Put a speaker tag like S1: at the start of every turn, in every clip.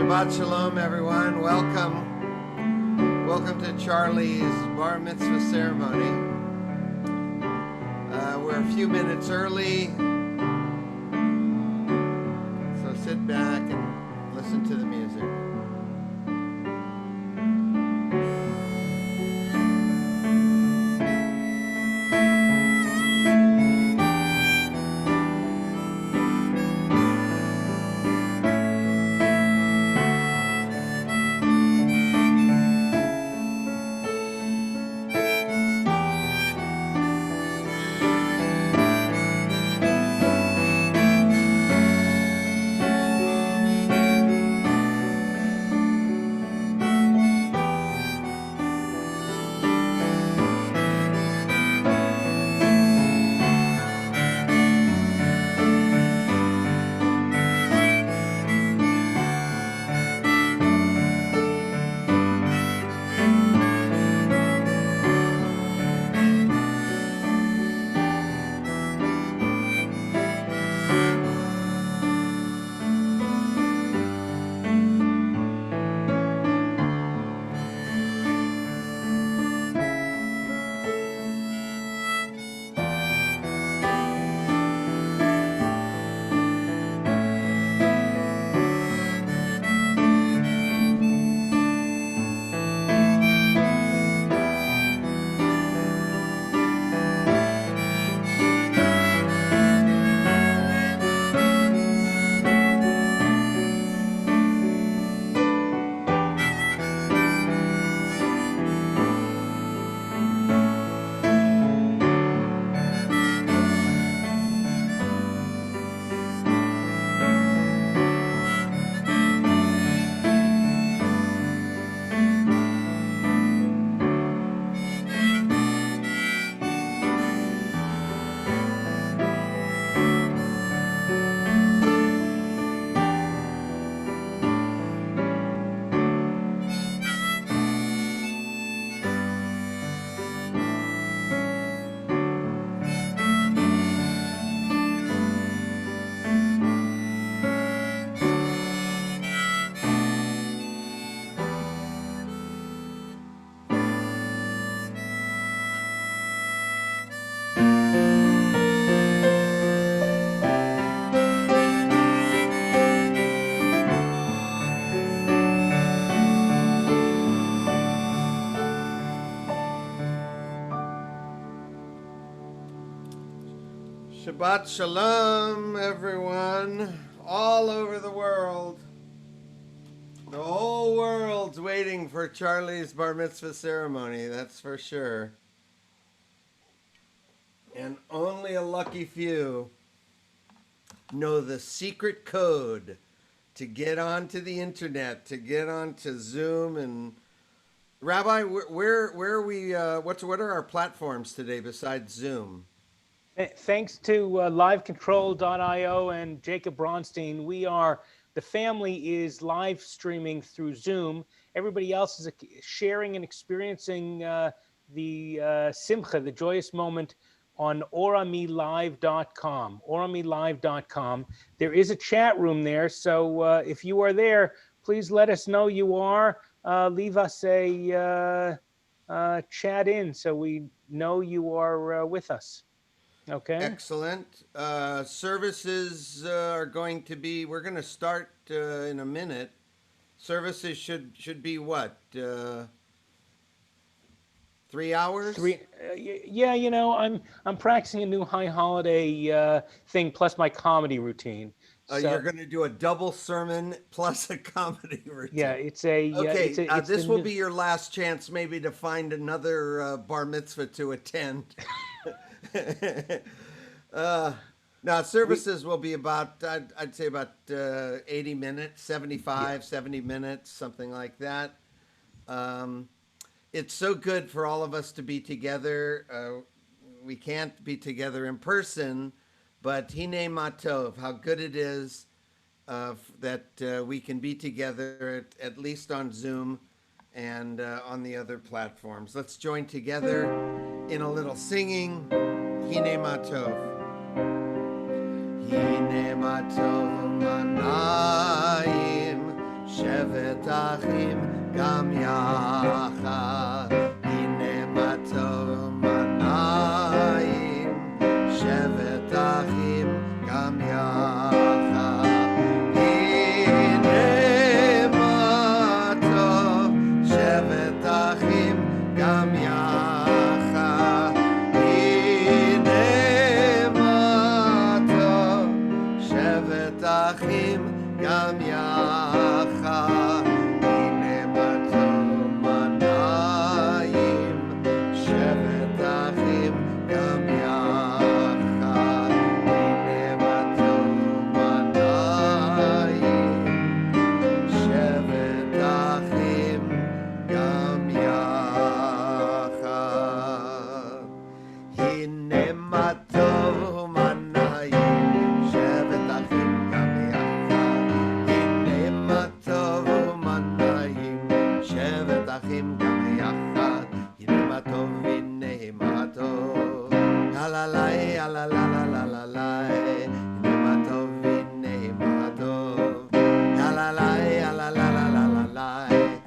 S1: Shabbat Shalom, everyone. Welcome to Charlie's Bar Mitzvah ceremony. We're a few minutes early, so sit back and listen to the music. Shabbat Shalom, everyone, all over the world. The whole world's waiting for Charlie's Bar Mitzvah ceremony, that's for sure. And only a lucky few know the secret code to get onto the internet, to get onto Zoom. And Rabbi, where are we? What are our platforms today besides Zoom?
S2: Thanks to livecontrol.io and Jacob Bronstein, the family is live streaming through Zoom. Everybody else is sharing and experiencing the simcha, the joyous moment, on oramilive.com. Oramilive.com. There is a chat room there, so if you are there, please let us know you are. Leave us a chat in so we know you are with us. Okay.
S1: Excellent. Services are going to be, we're going to start in a minute. Services should be what? 3 hours?
S2: Yeah, I'm practicing a new high holiday thing plus my comedy routine.
S1: You're going to do a double sermon plus a comedy routine.
S2: Yeah, it's a
S1: okay.
S2: It's
S1: this will be your last chance, maybe, to find another bar mitzvah to attend. Now services will be about, I'd say about 80 minutes, 75, 70 minutes, something like that. It's so good for all of us to be together. We can't be together in person, but Hine Matov, how good it is that we can be together at least on Zoom and on the other platforms. Let's join together in a little singing. Hine Matov. Hine Matov manayim שבת אחים גם יחד, הנה מה טוב מנעים, שבת אחים גם יחד, הנה מה טוב, שבת אחים גם יחד, הנה מה טוב, שבת אחים גם יחד, הנה מה טוב מנעים, שבת אחים גם יחד, הנה מה טוב מנעים, שבת אחים גם יחד, הנה מה טוב מנעים, שבת אחים גם יחד, הנה מה טוב מנעים, שבת אחים גם יחד, הנה מה טוב, הנה מה טוב, הללי, הללי, הנה מה טוב, הנה מה טוב, הללי,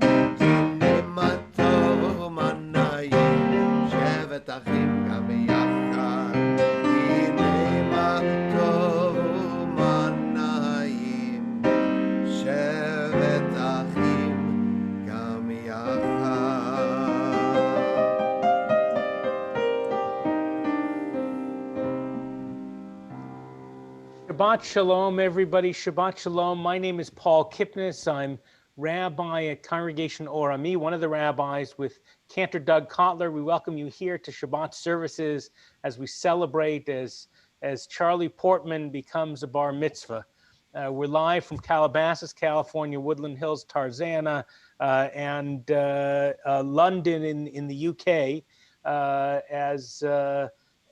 S1: הנה מה טוב מנעים, שבת אחים גם יחד, הנה מה טוב מנעים, שבת אחים גם יחד.
S2: Shabbat Shalom, everybody. Shabbat Shalom. My name is Paul Kipnis. I'm rabbi at Congregation Or Ami, one of the rabbis with Cantor Doug Kotler. We welcome you here to Shabbat services as we celebrate as Charlie Portman becomes a bar mitzvah. We're live from Calabasas, California, Woodland Hills, Tarzana, and London in the UK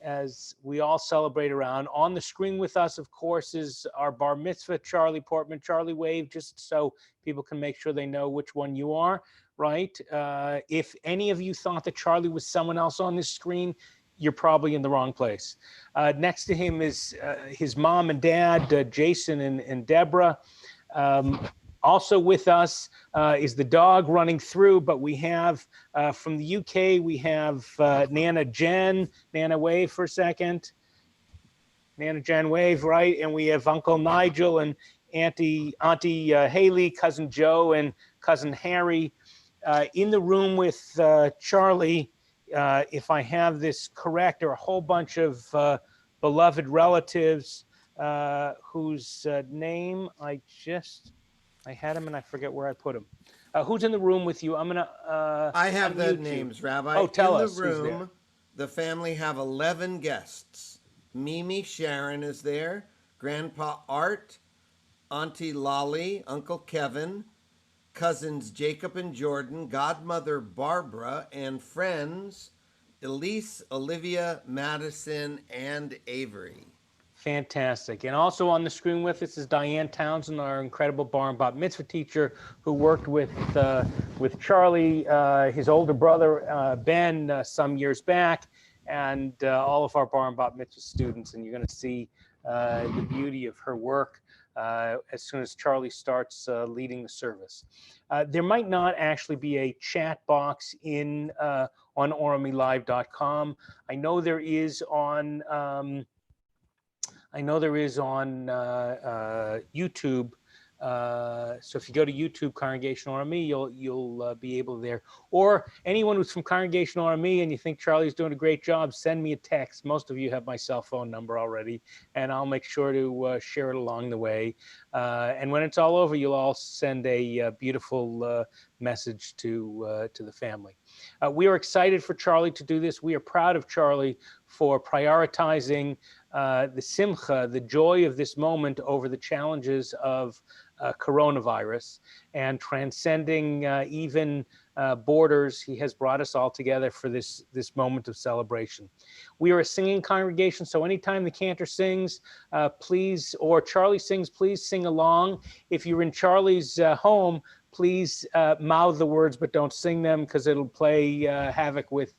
S2: as we all celebrate around. On the screen with us, of course, is our bar mitzvah, Charlie Portman. Charlie, wave just so people can make sure they know which one you are, right? If any of you thought that Charlie was someone else on this screen, you're probably in the wrong place. Next to him is his mom and dad, Jason and Deborah. Also with us is the dog running through, but we have from the UK, we have Nana Jen. Nana, wave for a second. Nana Jen, wave, right? And we have Uncle Nigel and Auntie Haley, Cousin Joe, and Cousin Harry. In the room with Charlie, if I have this correct, there are a whole bunch of beloved relatives whose name I had him and I forget where I put him. Who's in the room with you? I'm gonna.
S1: I have the
S2: unmute
S1: names,
S2: you.
S1: Rabbi.
S2: Oh, tell
S1: in
S2: us
S1: the
S2: who's there.
S1: room, the family have 11 guests. Mimi Sharon is there, Grandpa Art, Auntie Lolly, Uncle Kevin, cousins Jacob and Jordan, godmother Barbara, and friends Elise, Olivia, Madison, and Avery.
S2: Fantastic. And also on the screen with us is Diane Townsend, our incredible bar and bat mitzvah teacher who worked with Charlie, his older brother, Ben, some years back, and all of our bar and bat mitzvah students. And you're going to see the beauty of her work as soon as Charlie starts leading the service. There might not actually be a chat box on oramilive.com. I know there is on YouTube. So if you go to YouTube, Congregation RME, you'll be able there. Or anyone who's from Congregation RME and you think Charlie's doing a great job, send me a text. Most of you have my cell phone number already, and I'll make sure to share it along the way. And when it's all over, you'll all send a beautiful message to the family. We are excited for Charlie to do this. We are proud of Charlie for prioritizing the simcha, the joy of this moment over the challenges of coronavirus, and transcending even borders. He has brought us all together for this moment of celebration. We are a singing congregation, so anytime the cantor sings, please, or Charlie sings, please sing along. If you're in Charlie's home, please mouth the words, but don't sing them, because it'll play havoc with,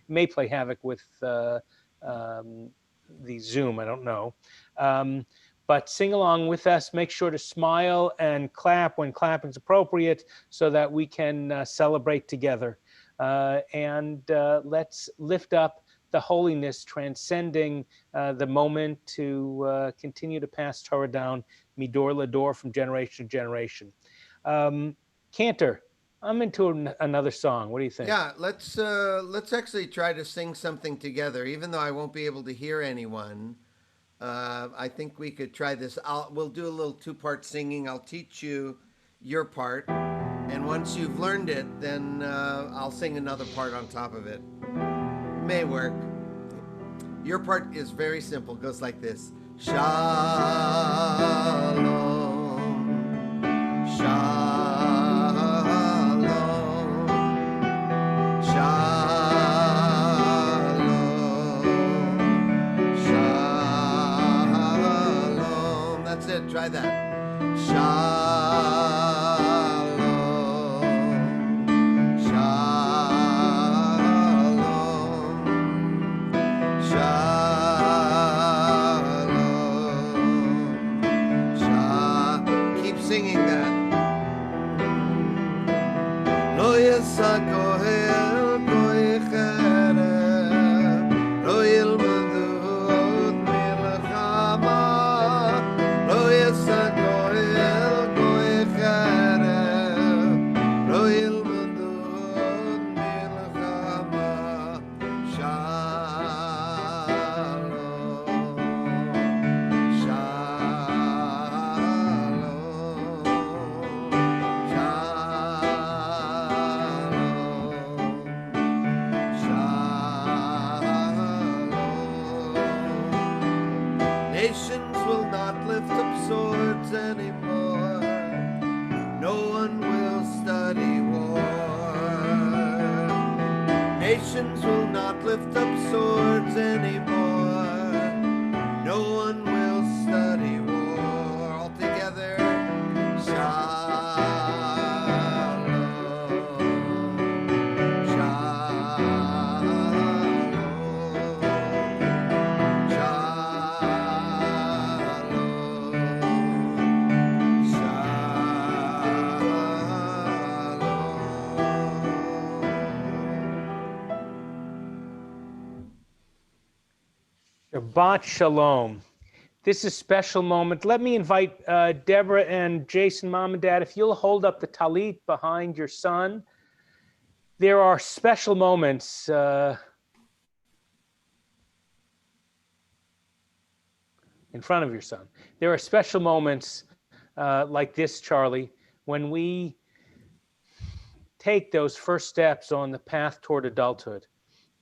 S2: may play havoc with the Zoom. I don't know. but sing along with us. Make sure to smile and clap when clapping is appropriate so that we can celebrate together. And let's lift up the holiness transcending the moment to continue to pass Torah down midor lador from generation to generation. Cantor, I'm into another song. What do you think?
S1: Yeah, let's actually try to sing something together, even though I won't be able to hear anyone. I think we could try this. We'll do a little two-part singing. I'll teach you your part, and once you've learned it, then I'll sing another part on top of it. May work. Your part is very simple. It goes like this: Shalom, Shalom, Shalom, Shalom. That's it. Try that. Shalom, Shalom, Shalom, Shalom. Keep singing that. Lo yisakohel koi cherem, lo yilmadu od milchama. Lo yisakohel koi cherem, lo yilmadu od milchama. Shalom, Shalom. Nations will not lift up swords anymore. No one will study war. Nations will not lift up swords anymore. No one will study war. All together. Shalom, Shalom,
S2: Shabbat Shalom. This is a special moment. Let me invite Deborah and Jason, mom and dad, if you'll hold up the talit behind your son. There are special moments. In front of your son. There are special moments like this, Charlie, when we take those first steps on the path toward adulthood.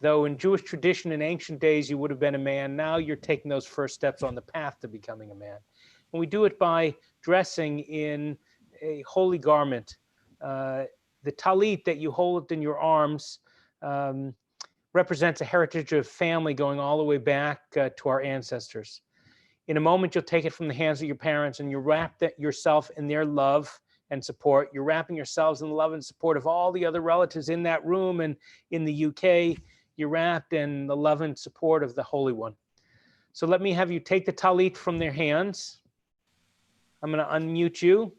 S2: Though in Jewish tradition in ancient days you would have been a man, now you're taking those first steps on the path to becoming a man. And we do it by dressing in a holy garment. The talit that you hold in your arms represents a heritage of family going all the way back to our ancestors. In a moment, you'll take it from the hands of your parents and you wrap yourself in their love and support. You're wrapping yourselves in the love and support of all the other relatives in that room and in the UK. You're wrapped in the love and support of the Holy One. So let me have you take the talit from their hands. I'm going to unmute you.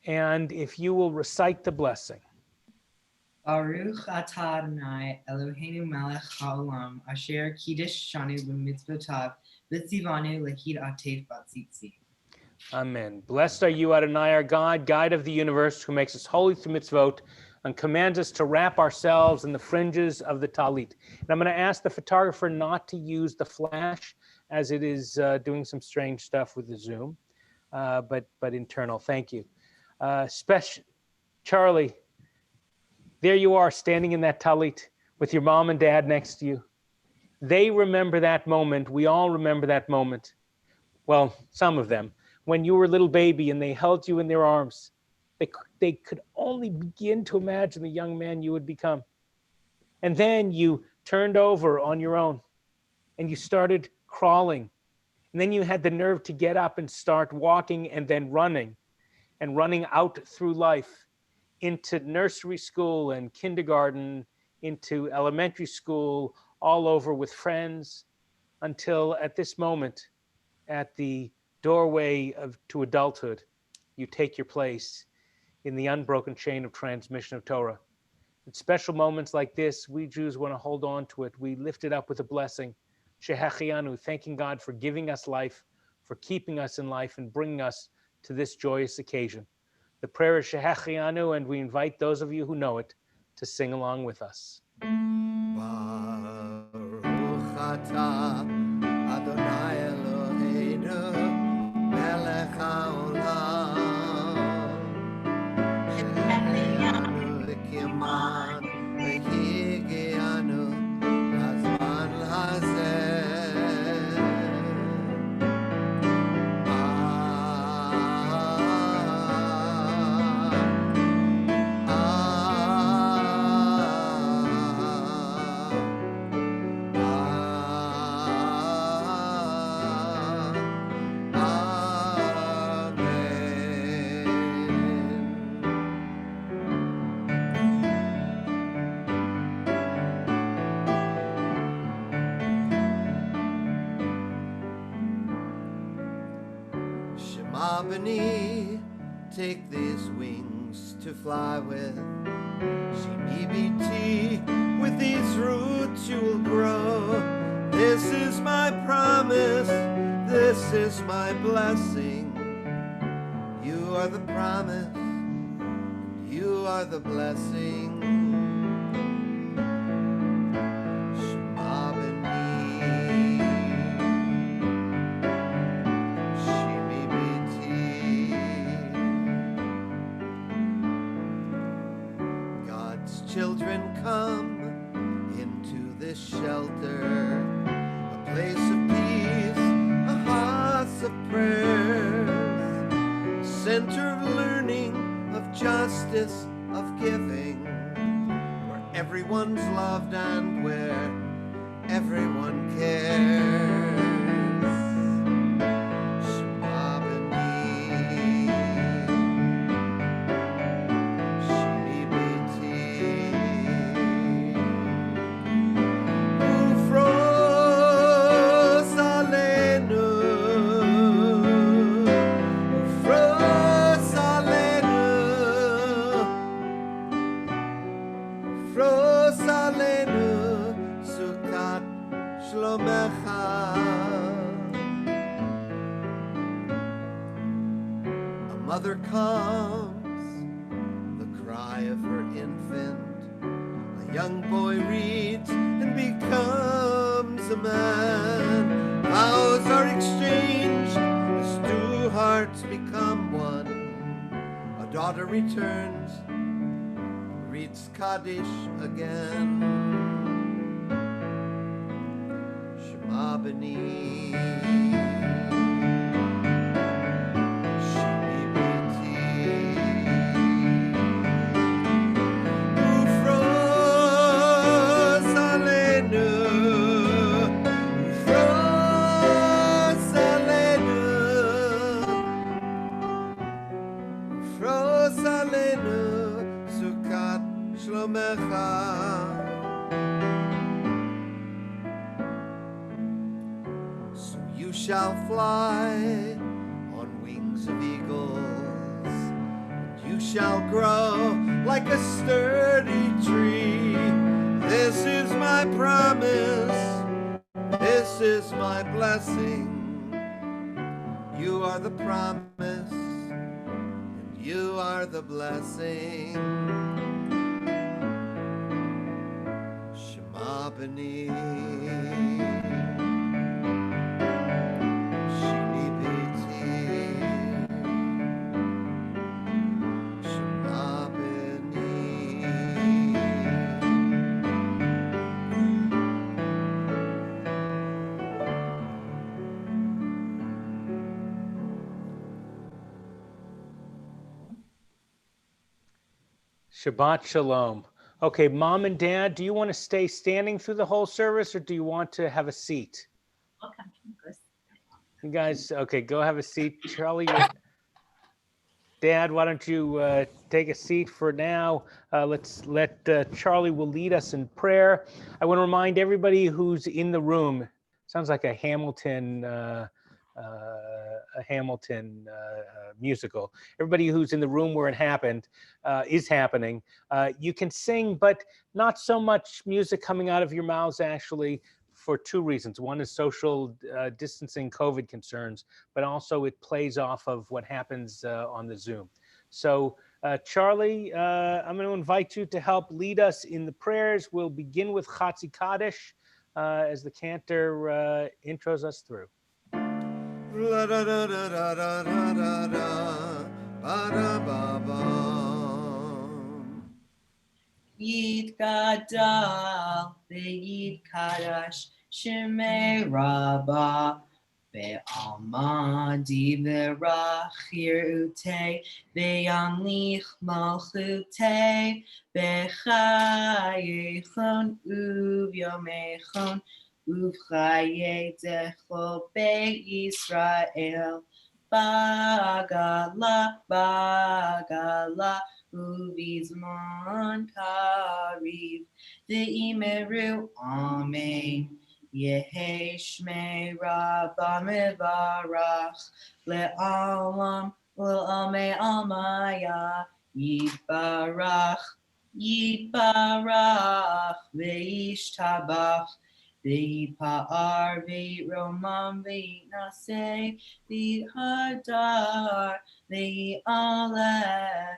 S2: And if you will recite the blessing.
S3: Baruch atah Adonai Eloheinu melech haolam asher kiddush shanu b'mitzvotav v'tzivanu lehid atef batzitzi.
S2: Amen. Blessed are you, Adonai, our God, guide of the universe, who makes us holy through mitzvot and commands us to wrap ourselves in the fringes of the talit. And I'm going to ask the photographer not to use the flash, as it is doing some strange stuff with the Zoom, but internal. Thank you. Charlie, there you are standing in that talit with your mom and dad next to you. They remember that moment. We all remember that moment. Well, some of them. When you were a little baby and they held you in their arms, they could only begin to imagine the young man you would become. And then you turned over on your own and you started crawling. And then you had the nerve to get up and start walking and then running out through life into nursery school and kindergarten, into elementary school, all over with friends, until at this moment, at the doorway to adulthood, you take your place in the unbroken chain of transmission of Torah. At special moments like this, we Jews want to hold on to it. We lift it up with a blessing, Shehechianu, thanking God for giving us life, for keeping us in life, and bringing us to this joyous occasion. The prayer is Shehechianu, and we invite those of you who know it to sing along with us.
S1: Baruch atah Adonai Eloheinu melech haolam she'enu l'kiman v'higianu lazman hazeh Shema b'ni, take these wings to fly with. Shimi biti, with these roots you will grow. This is my promise, this is my blessing. You are the promise, you are the blessing. Shema b'ni, Shimi biti. God's children come into this shelter, a place of peace, a house of prayers, a center of learning, of justice, of giving, where everyone's loved and where everyone cares. Shema b'ni, Shimi biti. Ufros aleinu, ufros aleinu, ufros aleinu, sukat shlomecha. A mother comes, the cry of her infant. A young boy reads and becomes a man. Vows are exchanged as two hearts become one. A daughter returns, reads Kaddish again. Shema b'ni, Shimi biti. Ufros aleinu, ufros aleinu, ufros aleinu, sukat shlomecha. So you shall fly on wings of eagles, and you shall grow like a sturdy tree. This is my promise, this is my blessing. You are the promise, and you are the blessing. Shema b'ni, Shimi biti. Shema b'ni.
S2: Shabbat Shalom. Okay, Mom and Dad, do you want to stay standing through the whole service, or do you want to have a seat? You guys, okay, go have a seat. Charlie, Dad, why don't you take a seat for now? Let's let Charlie will lead us in prayer. I want to remind everybody who's in the room. Sounds like a Hamilton a Hamilton musical. Everybody who's in the room where it happened is happening. You can sing, but not so much music coming out of your mouths, actually, for two reasons. One is social distancing, COVID concerns, but also it plays off of what happens on the Zoom. So, Charlie, I'm going to invite you to help lead us in the prayers. We'll begin with Chatzi Kaddish as the cantor intros us through.
S1: La da da da da da da da da ba da ba ba.
S3: Yid Gadal, Yid Kadash, Shemei Rabbah, Be'alma Divrachir Ute, Be'amlich Malchute, Be'chayechon Uvyomechon, Uvchaye Decho Be'Yisrael, Bagala, Bagala, Uvizman Kariv, Ve'imeru Amen. Yehi Shmei Rabba Mevarach, Le'alam, Le'amei Almaya, Yitbarach, Yitbarach, Ve'ishtabach, Ve'ipa'ar, Ve'romam, Ve'naseh, Ve'hadar, Ve'aleh,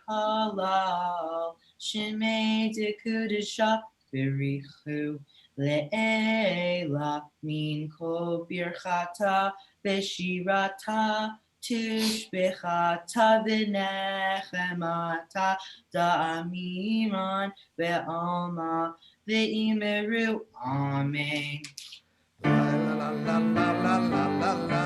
S3: Halal, Shemei Dekudisha, Berichu, Le'ela, Min Kol Birchata, Beshirata, Tushbechata, V'nechemata, Da'amiran, Ve'alma, Ve'imeru, Amen.
S1: La la la la la la la la.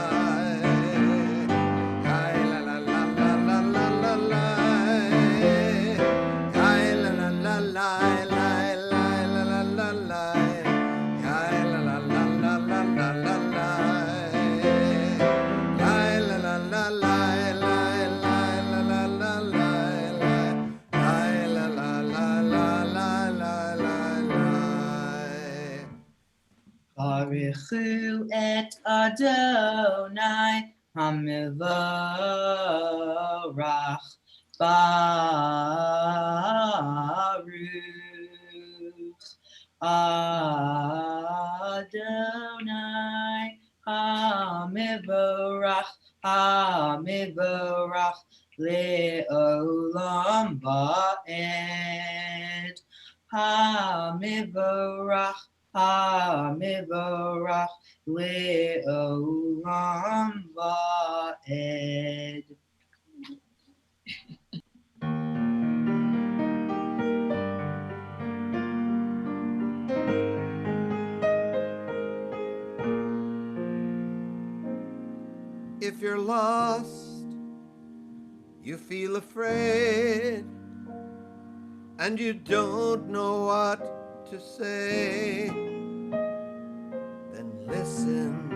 S3: Barichu et Adonai Hamivarach Baruch Adonai Hamivarach Hamivarach Le'olam Ba'ed Hamivarach Hamivarach Le'olam Va'ed.
S1: If you're lost, you feel afraid, and you don't know what to say, then listen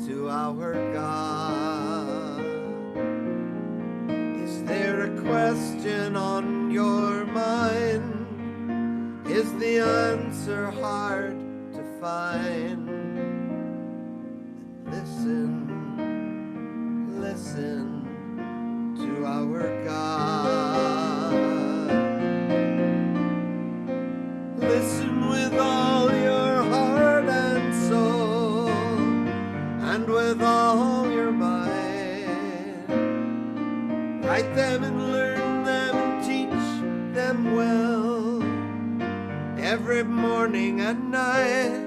S1: to our God. Is there a question on your mind? Is the answer hard to find? Then listen to our God. Listen with all your heart and soul, and with all your mind. Write them and learn them and teach them well, every morning and night.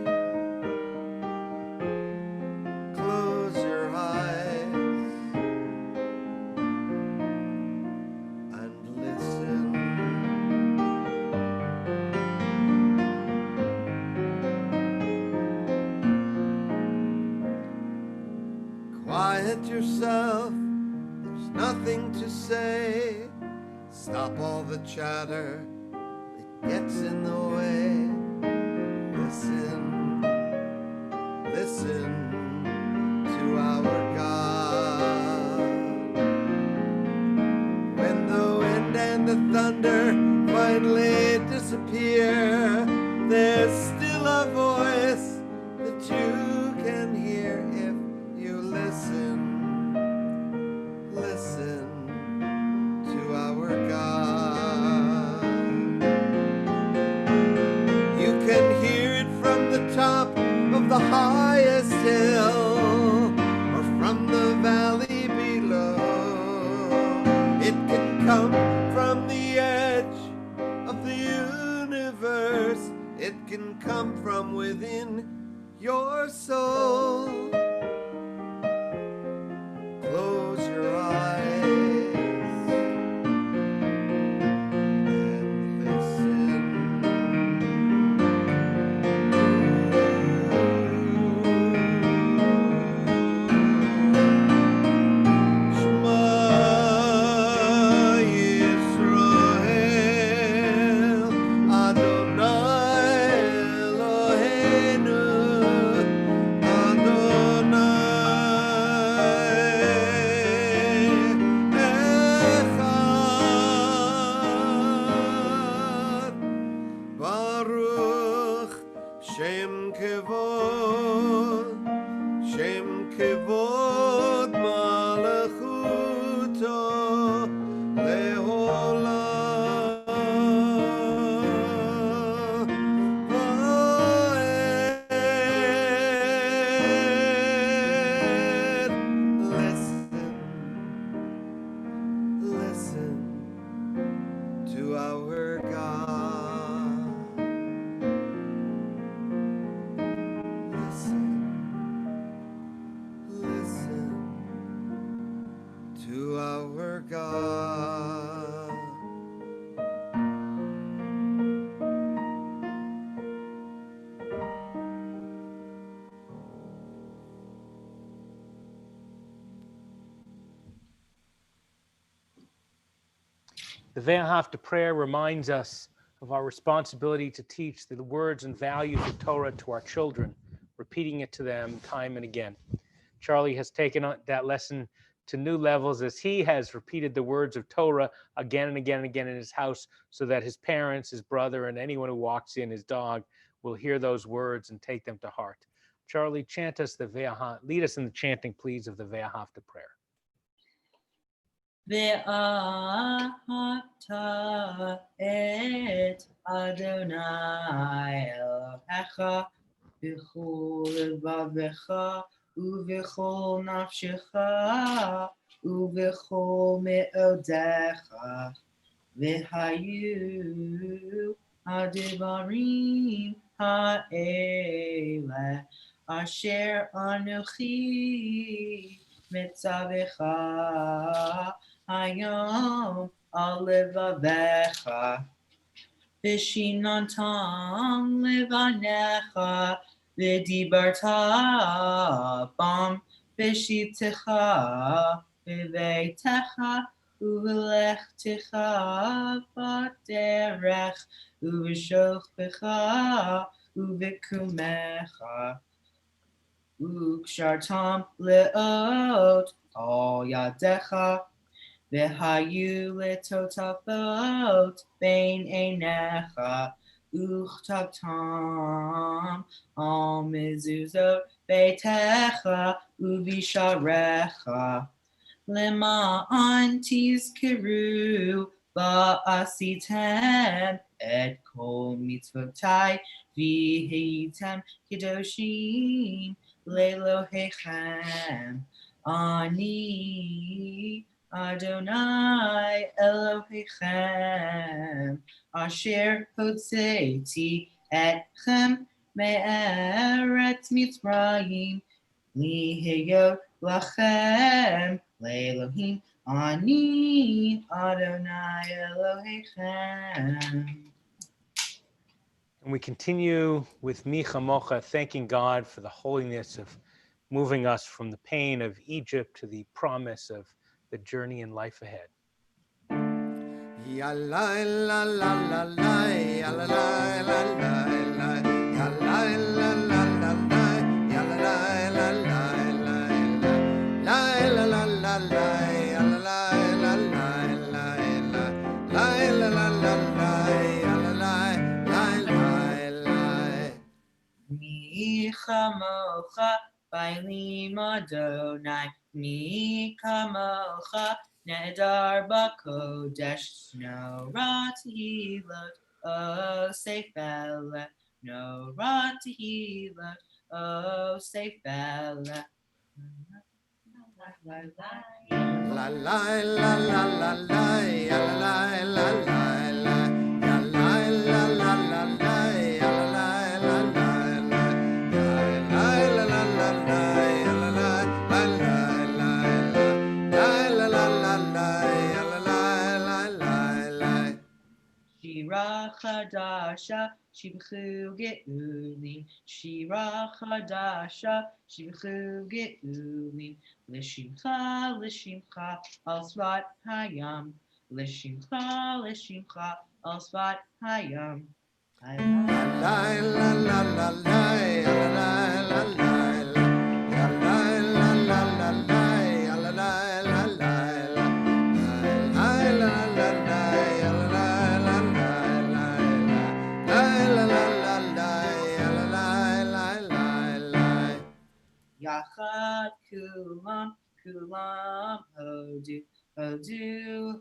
S1: Close your eyes and listen. Quiet yourself, there's nothing to say. Stop all the chatter that gets in the way. Listen to our God. When the wind and the thunder finally disappear, there's still a voice that from the highest hill or from the valley below. It can come from the edge of the universe. It can come from within your soul. Close your eyes and listen. Shema Yisrael, Adonai Eloheinu, Adonai Echad. Baruch Shem Kevod Malachuto Leolam Vaed. Listen to our God. Listen to our God.
S2: The Ve'ahavta prayer reminds us of our responsibility to teach the words and values of Torah to our children, repeating it to them time and again. Charlie has taken on that lesson to new levels as he has repeated the words of Torah again and again and again in his house so that his parents, his brother, and anyone who walks in, his dog, will hear those words and take them to heart. Charlie, chant us the Ve'ahavta, lead us in the chanting, please, of the Ve'ahavta prayer.
S3: Ve'ahavta et Adonai Elohecha b'chol levavecha u'v'chol nafshecha u'v'chol me'odecha v'hayu hadivarim ha'ele asher anochi mitzavecha hayom al levavecha v'shinantam levanecha v'dibarta bam v'shitecha v'veitecha u'v'lechtecha b'derech u'v'shofecha u'v'kumecha u'kshartam leot al yadecha v'hayu letotafot bein einecha uchtabtam al mezuzot beitecha u'visharecha lema'an tizkeru ba'asitem et kol mitzvotai v'heitem kedoshim le'Elohechem ani Adonai Elohechem asher hotzeiti etchem me'eretz Mitzrayim lihiyot lachem le'Elohim ani Adonai Elohechem.
S2: And we continue with Mi Chamocha, thanking God for the holiness of moving us from the pain of Egypt to the promise of the journey in life ahead.
S1: Ya la la la la la, ya la la la la la, ya la la la la la, ya la la la la la, la la la la la, ya la la la la la, la la la la la, ya la la la la.
S3: Mi chamocha bailim Adonai, mi kamocha nedar bakodesh, snorat hilot osefele no Ratihila, oh, say Bella.
S1: La la la la la la, ya la la la la, ya la la la la la, ya la la la la, ya la la la la la, ya la la la la, la la la la la, ya la la la la.
S3: Shira Chadasha, Shibchu Geulim, Shira Chadasha, Shibchu Geulim, Lishimcha, Lishimcha, Al Svat Hayam, Lishimcha, Lishimcha, Al Svat Hayam.
S1: La la la la la la, ya la la la la, ya la la la la la, ya la la la la la, la la la la, ya la la la la la, la la la la la, ya la la la la la.
S3: Yachad Kulam, Kulam, Hodu, Hodu,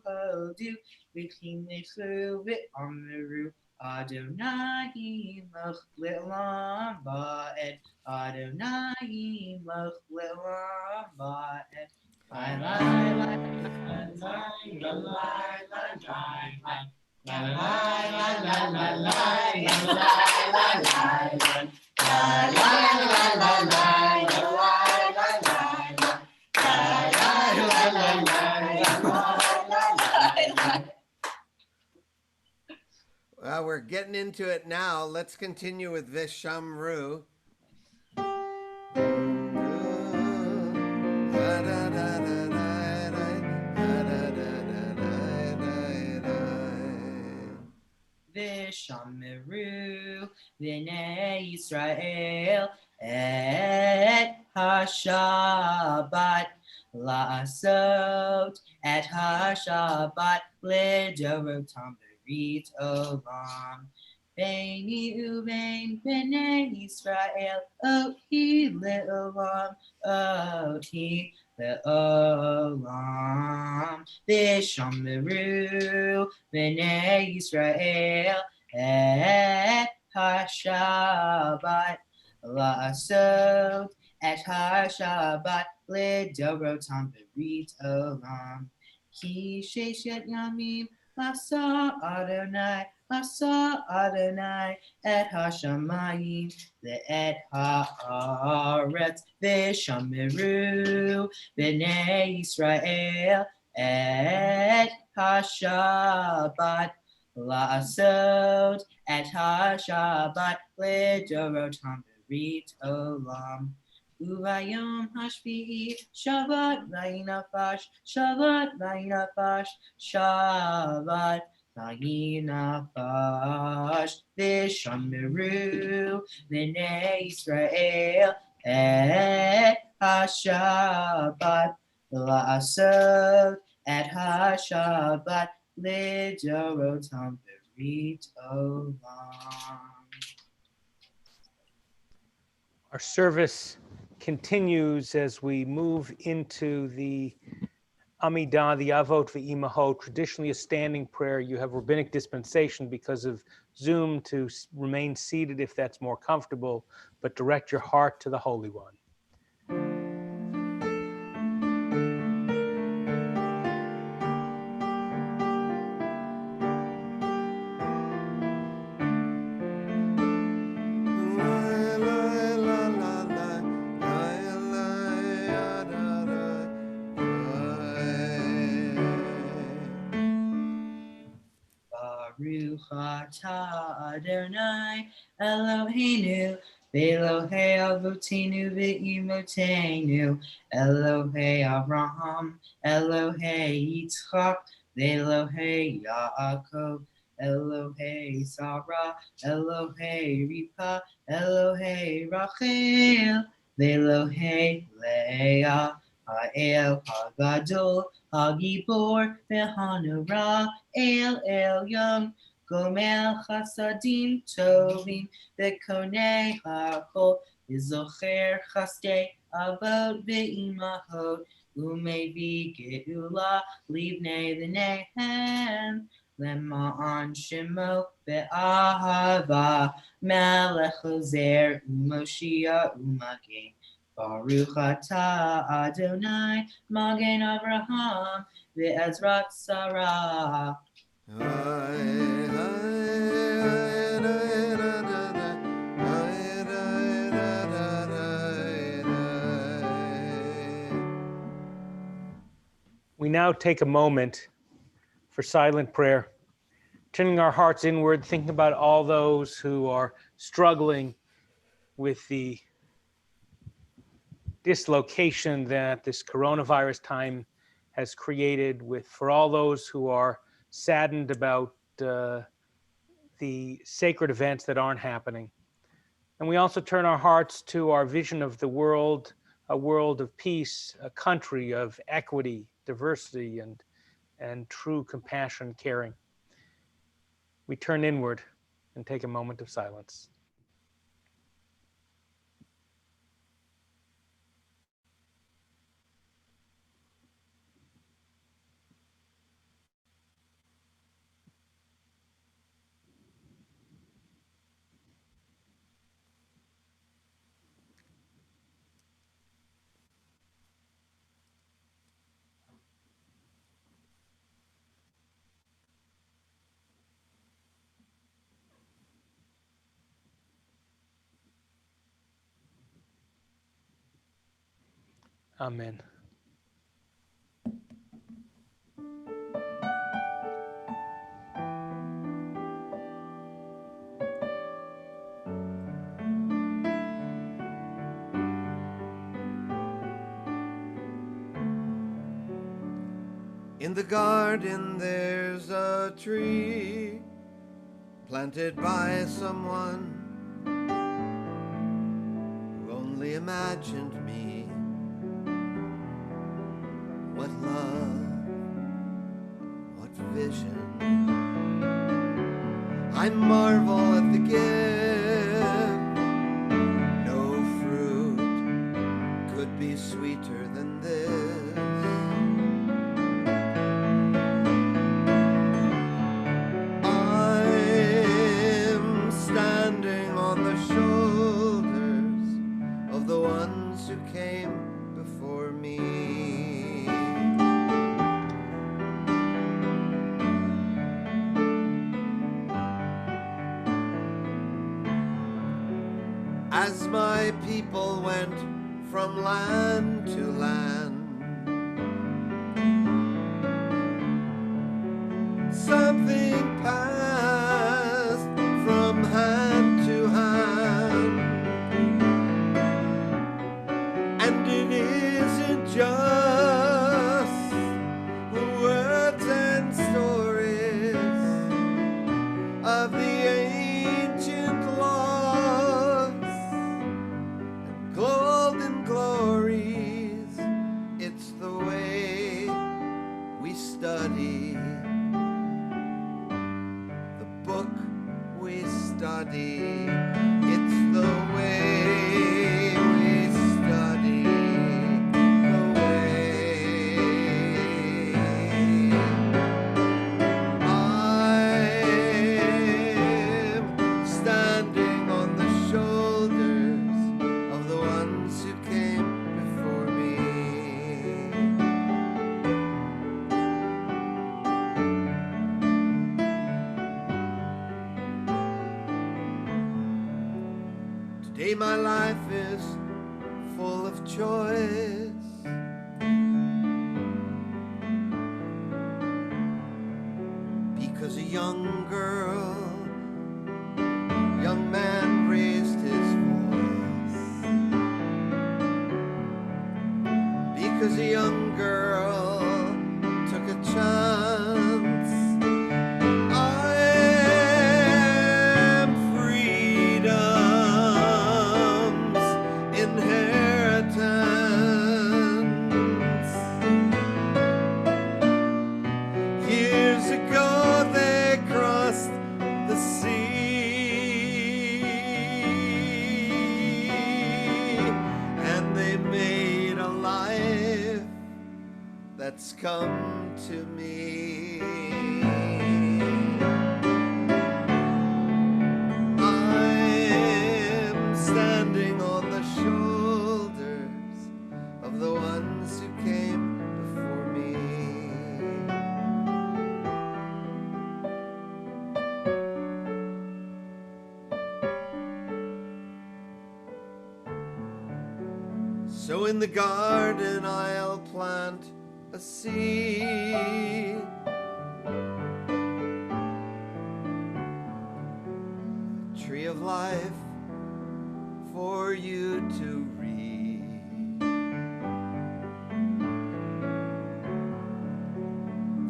S3: Hodu, Vichim Nechu, V'Amru, Adonai Melch Le'olam Ba'ed, Adonai Melch Le'olam Ba'ed. Lai lai lai lai lai lai
S1: Well, we're getting into it now. Let's continue with Vishamru.
S3: Vishameru V'nei Yisrael et HaShabbat La'asot et HaShabbat L'dorotam Berit Olam Beini Uvein B'nei Yisrael Ohi Le'olam Ohi Le'olam Vishameru B'nei Yisrael et HaShabbat La'asot et HaShabbat L'dorotam Berit Olam Ki Sheshet Yamim Asa Adonai et HaShamayim Ve'et Haaretz V'shameru B'nei Yisrael et HaShabbat La'asot et HaShabbat L'dorotam Berit Olam Uvayom Hashvi'i Shabbat Vayinafash Shabbat Vayinafash Shabbat Vayinafash Vishameru B'nei Yisrael et HaShabbat La'asot et HaShabbat L'dorotam Berit Olam.
S2: Our service continues as we move into the Amidah, the Avot V'Imahot, traditionally a standing prayer. You have rabbinic dispensation because of Zoom to remain seated if that's more comfortable, but direct your heart to the Holy One.
S3: Baruch atah Adonai Eloheinu Elohei Avotenu Ve'imotenu Elohei Abraham Elohei Yitzchak Elohei Yaakov Elohei Sarah Elohei Rivka Elohei Rachel Elohei Leah Ha'el Hagadol Hagibor Ve'hanura El Elyon Gomel Chasadim Tovim Ve'konei Hachol V'zocher Chastei Avot Ve'imahot Umevi Geula Livnei V'nehem Lema'an Shemo be'ahava Melech Ozer u'Moshiach u'Magen. Baruch atah Adonai Magen Avraham ve'Ezrat Sarah.
S2: We now take a moment for silent prayer, turning our hearts inward, thinking about all those who are struggling with the dislocation that this coronavirus time has created, for all those who are saddened about the sacred events that aren't happening. And we also turn our hearts to our vision of the world, a world of peace, a country of equity, diversity, and true compassion, caring. We turn inward and take a moment of silence. Amen.
S1: In the garden there's a tree planted by someone who only imagined me. What love, what vision. I marvel at the gift. No fruit could be sweeter than this. I'm standing on the shoulders of the ones who came before me. As my people went from land to land, something passed from hand to hand, and it isn't just words and stories of the ancient laws and golden glories. It's the way we study, the book we study. It's the way we study, the way. I'm standing on the shoulders of the ones who came before me. Today my life is full of choice. Because a young girl, young man raised his voice. Because a young girl took a chance. I am freedom's inheritance. Years ago they crossed the sea, and they made a life that's come to me. standing on the shoulders of the ones who came before me. So in the garden I'll plant a seed, a tree of life for you to read.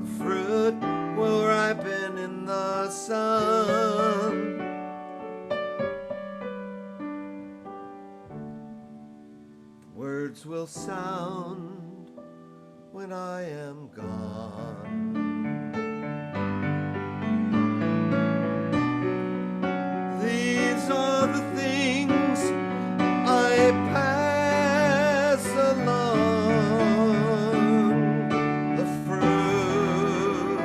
S1: The fruit will ripen in the sun. Words will sound when I am gone. These are the things I pass along. The fruit,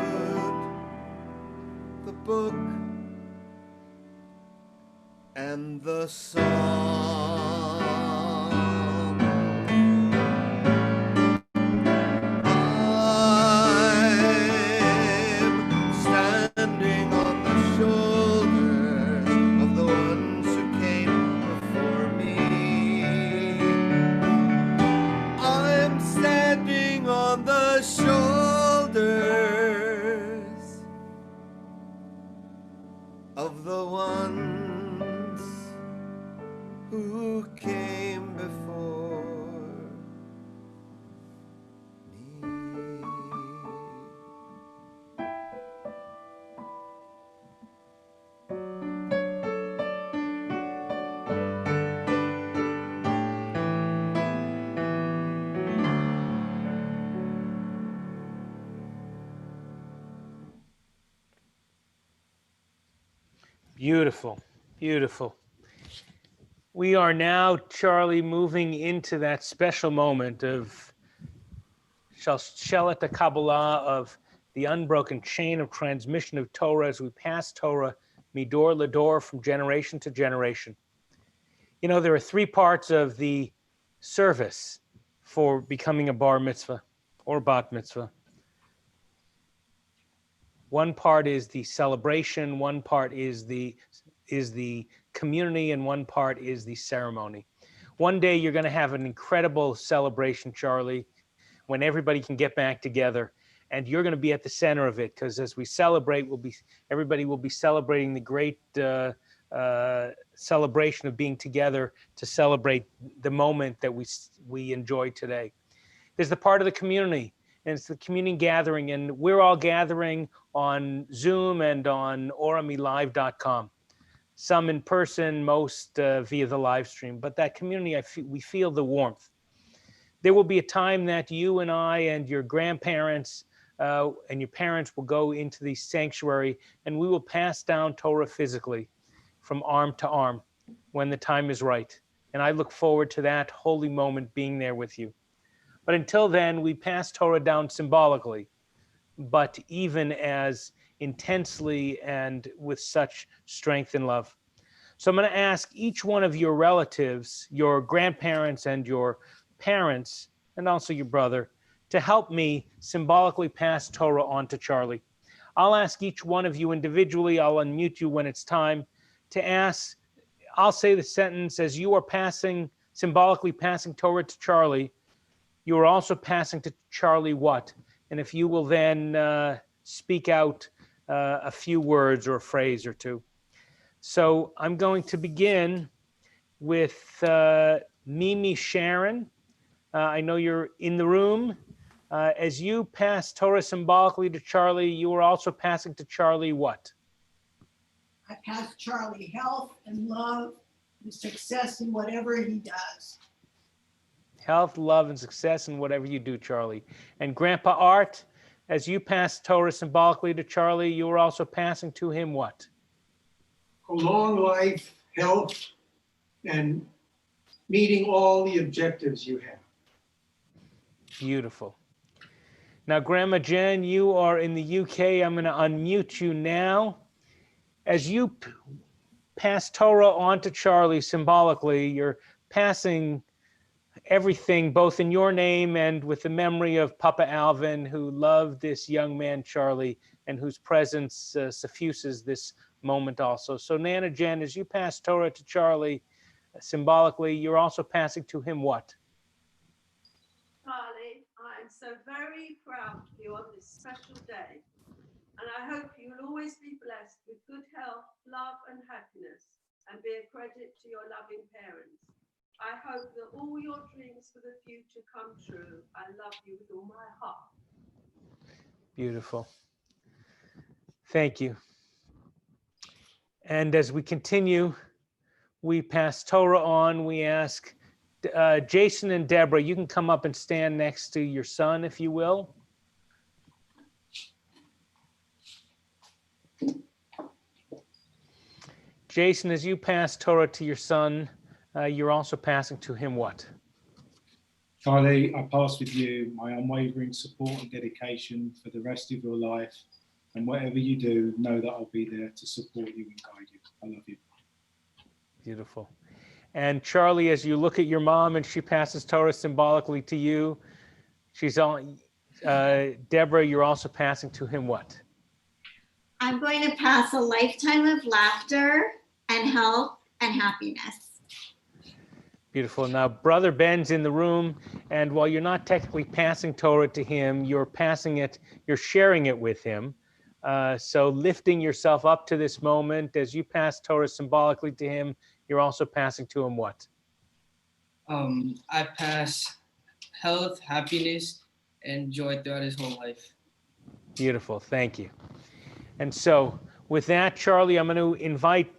S1: the book, and the song. Of the ones who came before me.
S2: Beautiful, beautiful. We are now, Charlie, moving into that special moment of Shelet Kabbalah, of the unbroken chain of transmission of Torah as we pass Torah midor lador, from generation to generation. You know, there are three parts of the service for becoming a bar mitzvah or bat mitzvah. One part is the celebration, one part is the community, and one part is the ceremony. One day you're going to have an incredible celebration, Charlie, when everybody can get back together, and you're going to be at the center of it, because as we celebrate, everybody will be celebrating the great celebration of being together to celebrate the moment that we enjoy today. There's the part of the community, and it's the community gathering, and we're all gathering on Zoom and on oramilive.com. Some in person, most via the live stream. But that community, we feel the warmth. There will be a time that you and I and your grandparents and your parents will go into the sanctuary, and we will pass down Torah physically from arm to arm when the time is right. And I look forward to that holy moment being there with you. But until then, we pass Torah down symbolically, but even as intensely and with such strength and love. So I'm going to ask each one of your relatives, your grandparents and your parents, and also your brother, to help me symbolically pass Torah on to Charlie. I'll ask each one of you individually, I'll unmute you when it's time, to ask, I'll say the sentence as you are symbolically passing Torah to Charlie, you are also passing to Charlie what? And if you will then speak out a few words or a phrase or two. So I'm going to begin with Mimi Sharon. I know you're in the room. As you pass Torah symbolically to Charlie, you are also passing to Charlie what?
S4: I pass Charlie health and love and success in whatever he does.
S2: Health, love, and success in whatever you do, Charlie. And Grandpa Art, as you pass Torah symbolically to Charlie, you are also passing to him what?
S5: A long life, health, and meeting all the objectives you have.
S2: Beautiful. Now, Grandma Jen, you are in the UK. I'm going to unmute you now. As you pass Torah on to Charlie symbolically, you're passing everything, both in your name and with the memory of Papa Alvin, who loved this young man, Charlie, and whose presence suffuses this moment also. So Nana Jen, as you pass Torah to Charlie, symbolically, you're also passing to him what?
S6: Charlie, I am so very proud of you on this special day. And I hope you'll always be blessed with good health, love, and happiness, and be a credit to your loving parents. I hope that all your dreams for the future come true. I love you with all my heart.
S2: Beautiful. Thank you. And as we continue, we pass Torah on. We ask Jason and Deborah, you can come up and stand next to your son, if you will. Jason, as you pass Torah to your son, you're also passing to him what?
S7: Charlie, I pass with you my unwavering support and dedication for the rest of your life. And whatever you do, know that I'll be there to support you and guide you. I love you.
S2: Beautiful. And Charlie, as you look at your mom and she passes Torah symbolically to you, she's on. Deborah, you're also passing to him what?
S8: I'm going to pass a lifetime of laughter and health and happiness.
S2: Beautiful. Now, Brother Ben's in the room, and while you're not technically passing Torah to him, you're passing it, you're sharing it with him. So lifting yourself up to this moment, as you pass Torah symbolically to him, you're also passing to him what?
S3: I pass health, happiness, and joy throughout his whole life.
S2: Beautiful. Thank you. And so with that, Charlie, I'm going to invite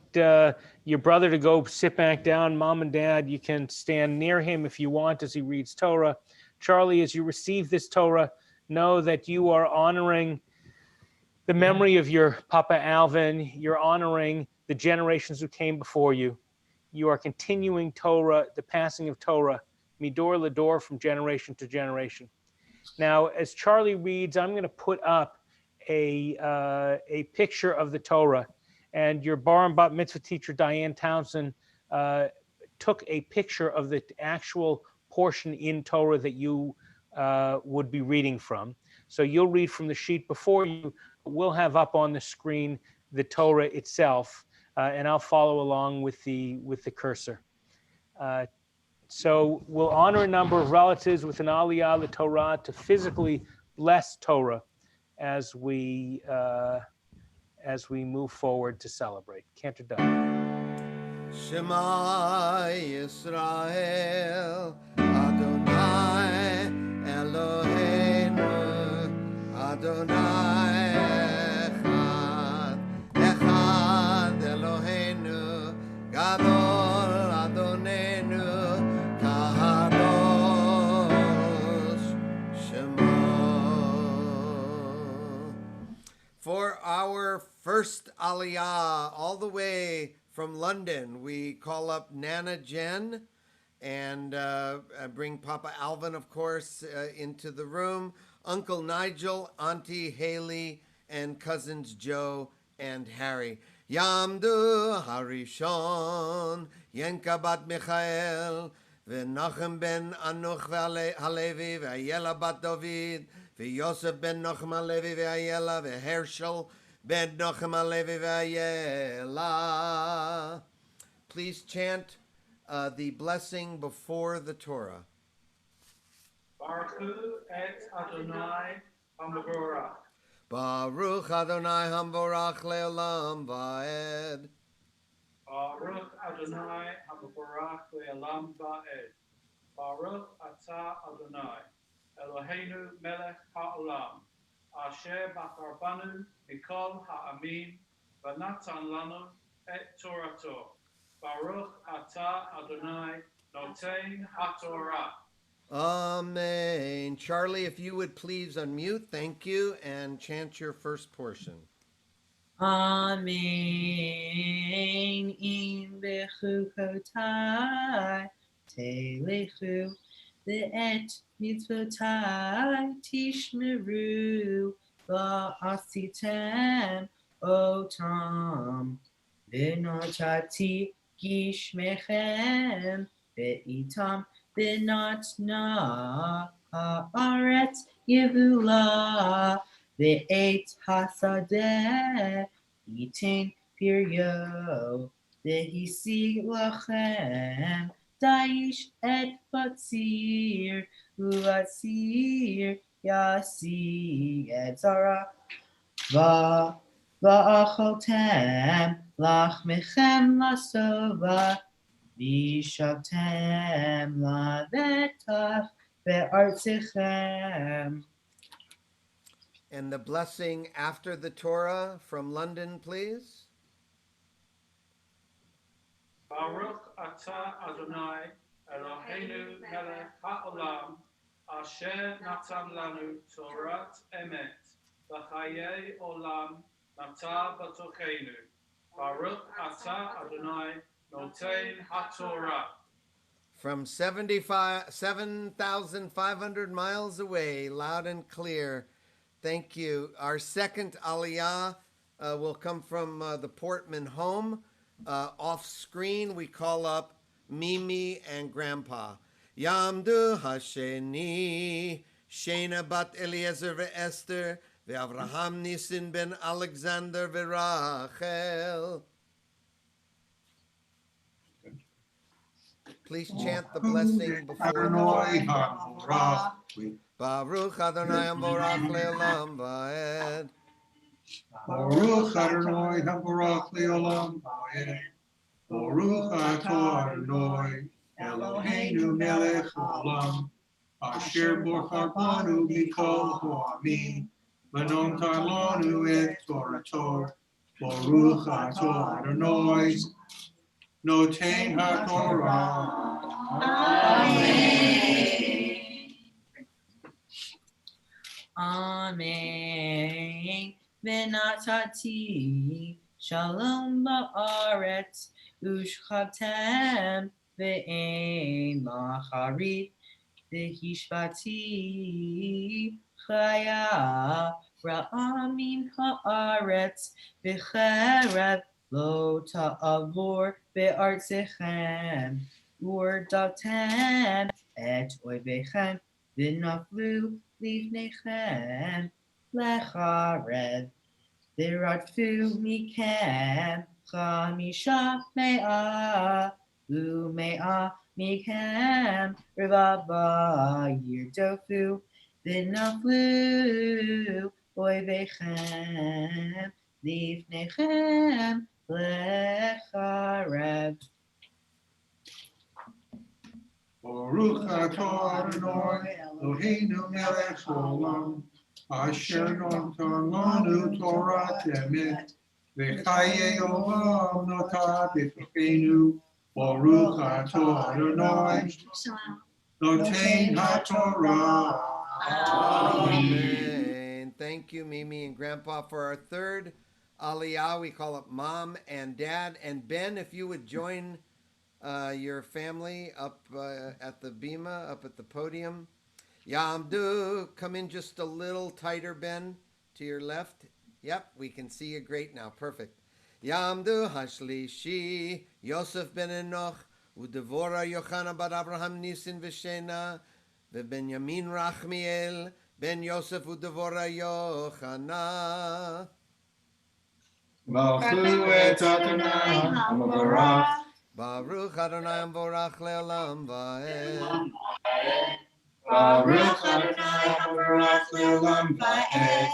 S2: your brother to go sit back down. Mom and Dad, you can stand near him if you want as he reads Torah. Charlie, as you receive this Torah, know that you are honoring the memory of your Papa Alvin. You're honoring the generations who came before you. You are continuing Torah, the passing of Torah, midor lador, from generation to generation. Now, as Charlie reads, I'm going to put up a picture of the Torah, and your bar and bat mitzvah teacher, Diane Townsend, took a picture of the actual portion in Torah that you would be reading from. So you'll read from the sheet before you. We'll have up on the screen the Torah itself, and I'll follow along with the cursor. So we'll honor a number of relatives with an aliyah l'Torah to physically bless Torah as we move forward to celebrate. Cantor done.
S1: Shema Yisrael, Adonai Eloheinu, Adonai Echad, Echad Eloheinu, Gadol Adonenu, Kadosh Shema. For our first aliyah, all the way from London, we call up Nana Jen and bring Papa Alvin, of course, into the room. Uncle Nigel, Auntie Haley, and cousins Joe and Harry. Yamdu Harishon, Yenka bat Michael, V'Nachem ben Anuch Halevi, V'Ayela bat David, V'Yosef ben Nochem Halevi, V'Ayela, V'Hershel ben Nochem Halevi, V'Ayela. Please chant the blessing before the Torah.
S7: Baruch et Adonai HaMevorach.
S1: Baruch Adonai Hamvorach Leolam Vaed.
S7: Baruch Adonai HaMevorach Le'olam Va'ed. Baruch Atah Adonai Eloheinu Melech HaOlam, Asher Bachar Banu Mikol Ha'amin V'natan Lanu et Torato. Baruch Atah Adonai Notein HaTorah.
S1: Amen. Charlie, if you would please unmute, thank you, and chant your first portion.
S3: Amen. In bechukotai telechu ve'et mitzvotai tishmeru va'asitem otam
S9: ונתתי גשמכם ואיתם ונתנה הארץ יבולה ועת השדה ייתן פריו והשיג לכם דיש את בציר ובציר ישיג את זרע ואכלתם לחמכם לשובע וישבתם לבטח בארצכם.
S1: And the blessing after the Torah from London, please.
S10: Baruch atah Adonai Eloheinu melech ha'olam asher natan lanu Torat emet v'chayei olam nata batochenu. Baruch atah Adonai noten haTorah.
S1: From 7,500 miles away, loud and clear. Thank you. Our second aliyah will come from the Portman home. Off screen, we call up Mimi and Grandpa. Yamdu Hasheni, Shena bat Eliezer ve'Esther, ve'Avraham Nisin ben Alexander ve'Rachel. Please chant the blessing before the Torah. Baruch Adonai Amborach Le'olam Va'ed.
S5: Baruch Adonai Habarach Le'olam Va'ed. Baruch Atah Adonai Eloheinu melech haolam asher borcha banu mikol ha'amin v'natan lanu et Torato. Baruch Atah Adonai noten haTorah.
S9: Amen. Venatati shalom ba'aretz ushchabtem ve'en lacharit v'hishvati chaya ra'amin ha'aretz v'cherev lo ta'avor be'artzechem urdatem et oivechem v'naflu livnechem lecharev v'radfu mikem chamisha me'ah u'me'ah mikem revava yirdofu v'naflu oivechem livnechem lecharev.
S5: Baruch atah Adonai Eloheinu melech haolam asher natan lanu Torat emet v'chayei olam nata b'tochenu. Baruch atah Adonai noten haTorah.
S1: Amen. Thank you, Mimi and Grandpa. For our third aliyah, we call up Mom and Dad. And Ben, if you would join your family up at the bima, up at the podium. Yamdu, come in just a little tighter, Ben, to your left. Yep, we can see you great now. Perfect. Yamdu Hashlishi, Yosef ben Enoch, Udevora Yochana bar Abraham Nisin v'Shena, v'Benyamin Rachmiel, ben Yosef Udevora Yochana.
S11: Malchu et Adonai Hamarach.
S1: Baruch Adonai Amborach Le'olam Va'ed.
S11: Baruch Adonai Hamarach Le'olam Va'ed.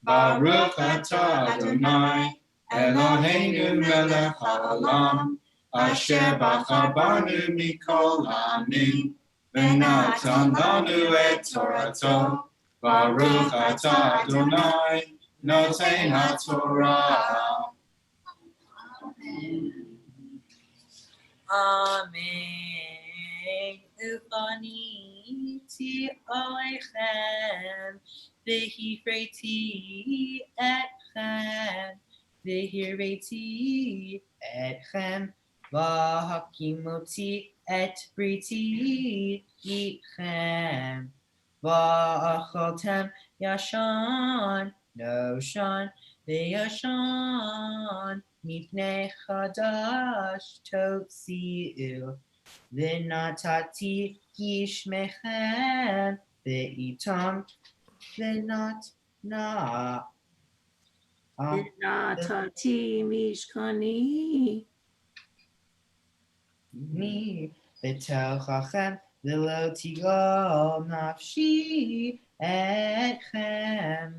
S11: Baruch atah Adonai Eloheinu melech haolam asher bachar banu mikol ha'amin v'natan lanu et Torato. Baruch atah Adonai noten haTorah.
S9: Amen. Ufaniti oichem, v'hifreti etchem, v'hirveti etchem, v'hakimoti et briti itchem, v'achaltem yashan, noshan, v'yashan, mipnei chadash totziu. V'natati yishmechem ve'itam v'nat na.
S12: Natati mishkani.
S9: Me v'tochachem v'lo tigol nafshi etchem.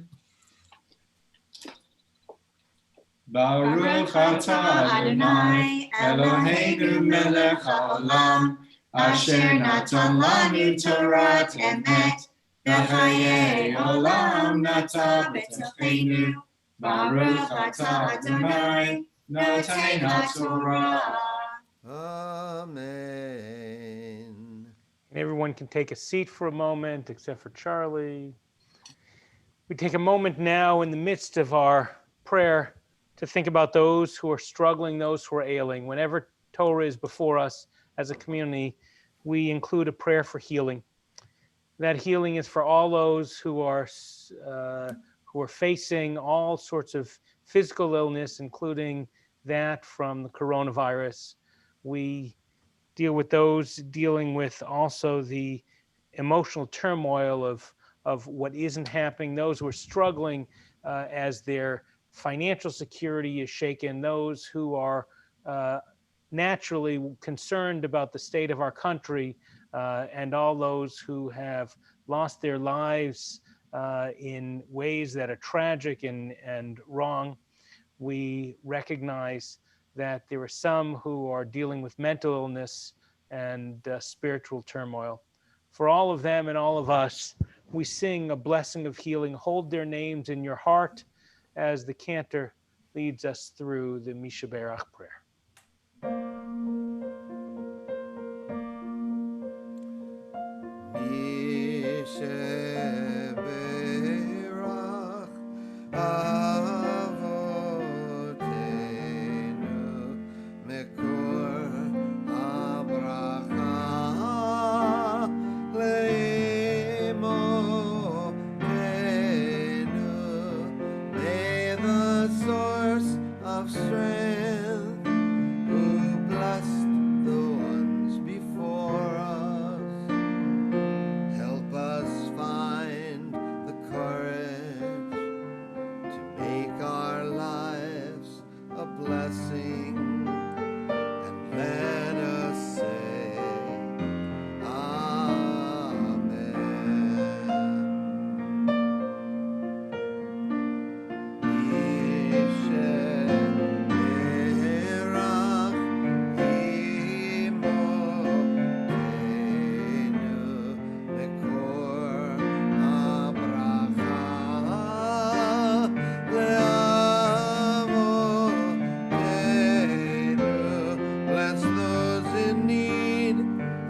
S11: Baruch atah Adonai Eloheinu melech haolam asher natan lanu Torat emet v'chayei olam nata b'tocheinu. Baruch atah Adonai noten haTorah.
S1: Amen.
S2: And everyone can take a seat for a moment, except for Charlie. We take a moment now in the midst of our prayer to think about those who are struggling, those who are ailing. Whenever Torah is before us as a community, we include a prayer for healing. That healing is for all those who are facing all sorts of physical illness, including that from the coronavirus. We deal with those dealing with also the emotional turmoil of what isn't happening, those who are struggling as their financial security is shaken, those who are naturally concerned about the state of our country, and all those who have lost their lives in ways that are tragic and wrong. We recognize that there are some who are dealing with mental illness and spiritual turmoil. For all of them and all of us, we sing a blessing of healing. Hold their names in your heart as the cantor leads us through the Misha Berach prayer.
S1: Misha Berach Avotenu Mekor Abracha Leimotenu. May the source of strength who blessed the ones before us help us find the courage to make our lives a blessing, and let us say Amen. Bless those in need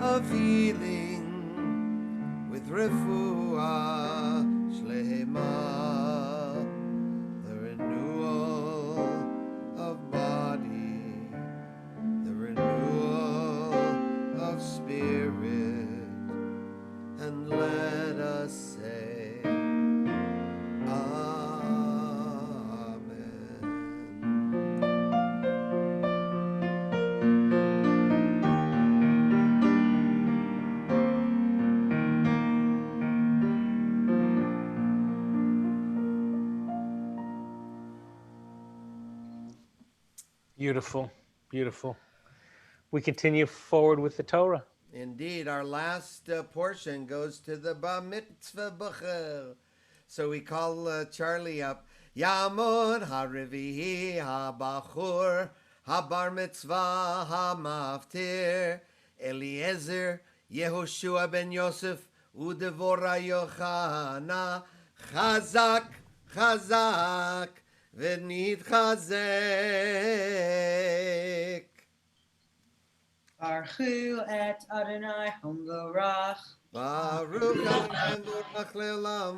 S1: of healing with refuah shlema, the renewal of body, the renewal of spirit, and let us say Amen.
S2: Beautiful, beautiful. We continue forward with the Torah.
S1: Indeed, our last portion goes to the Bar Mitzvah B'cher. So we call Charlie up. Yamod harivihi habachur habar mitzvah hamaftir Eliezer Yehoshua ben Yosef udevora Yochana chazak chazak v'nid chazek.
S9: Baruch et Adonai Hamvarach.
S1: Baruch Adonai Borach Leolam.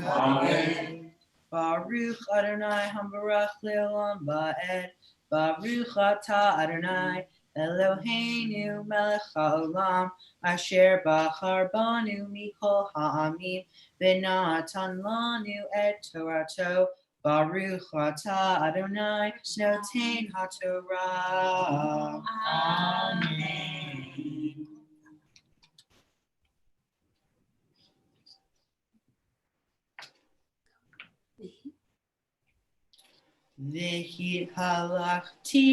S11: Amen.
S9: Baruch Adonai Hamvarach Leolam Va'ed. Baruch atah Adonai Eloheinu melech haolam asher bachar banu mikol ha'amim v'natan lanu et torato Baruch atah Adonai noten haTorah.
S11: Amen.
S9: V'hi halachti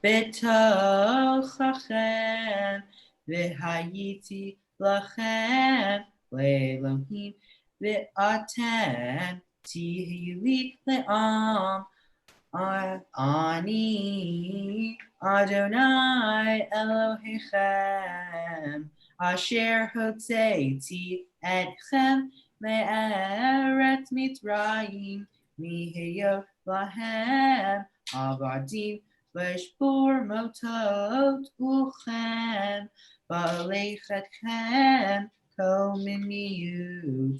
S9: betochachem v'hayiti lachem le'elohim v'atem tihili le'am ani Adonai Elohechem asher hotzeiti etchem me'eret Mitzrayim mihiyot lahem avadim v'shbor motot uchem v'alechetchem kol miniyut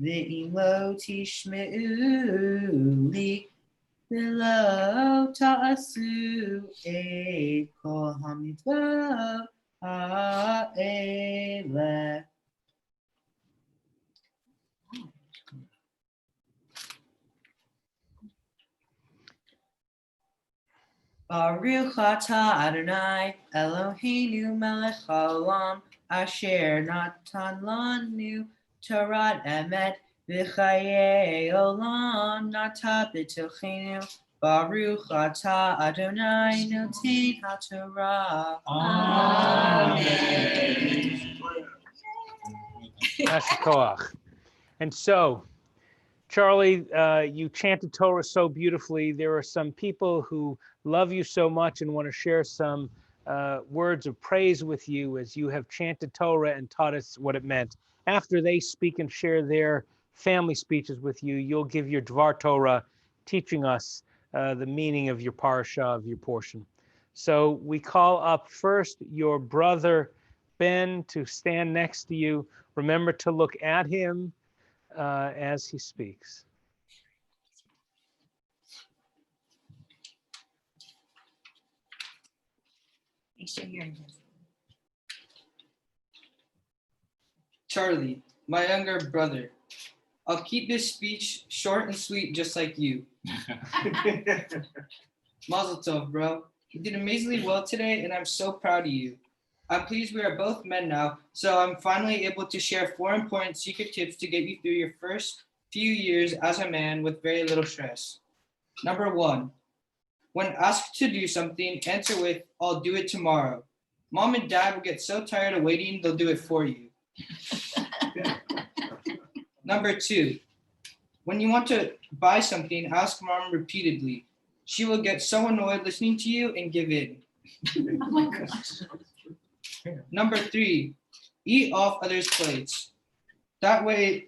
S9: v'im lo tishme'u li v'lo ta'asu et kol hamitzvot ha'eleh. Baruch atah Adonai Eloheinu melech haolam asher natan lanu Torat emet v'chayei olam nata b'tochenu. Baruch atah Adonai noten haTorah.
S11: Amen.
S2: Yasher And so, Charlie, you chanted Torah so beautifully. There are some people who love you so much and want to share some words of praise with you as you have chanted Torah and taught us what it meant. After they speak and share their family speeches with you, you'll give your Dvar Torah, teaching us the meaning of your parasha, of your portion. So we call up first your brother Ben to stand next to you. Remember to look at him as he speaks.
S8: Make sure you're in this.
S3: Charlie, my younger brother, I'll keep this speech short and sweet just like you. Mazel tov, bro. You did amazingly well today, and I'm so proud of you. I'm pleased we are both men now, so I'm finally able to share 4 important secret tips to get you through your first few years as a man with very little stress. Number 1, when asked to do something, answer with, "I'll do it tomorrow." Mom and dad will get so tired of waiting, they'll do it for you. Number 2, when you want to buy something, ask mom repeatedly. She will get so annoyed listening to you and give in.
S8: Oh my gosh.
S3: Number 3, eat off others' plates. That way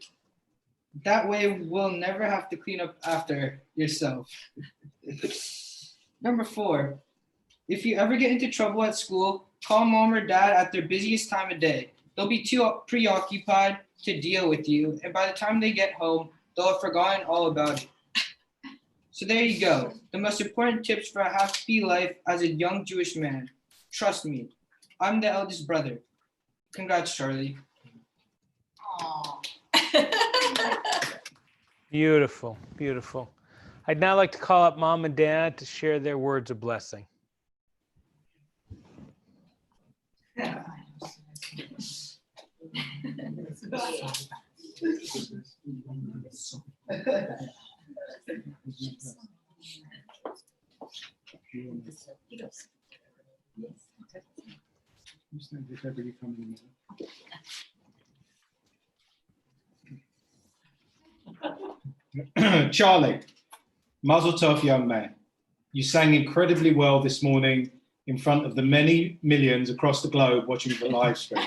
S3: we'll never have to clean up after yourself. Number 4, if you ever get into trouble at school, call mom or dad at their busiest time of day. They'll be too preoccupied to deal with you, and by the time they get home, they'll have forgotten all about it. So there you go, the most important tips for a happy life as a young Jewish man. Trust me, I'm the eldest brother. Congrats, Charlie.
S2: Beautiful, beautiful. I'd now like to call up mom and dad to share their words of blessing.
S7: Charlie, Mazel tov, young man. You sang incredibly well this morning in front of the many millions across the globe watching the live stream.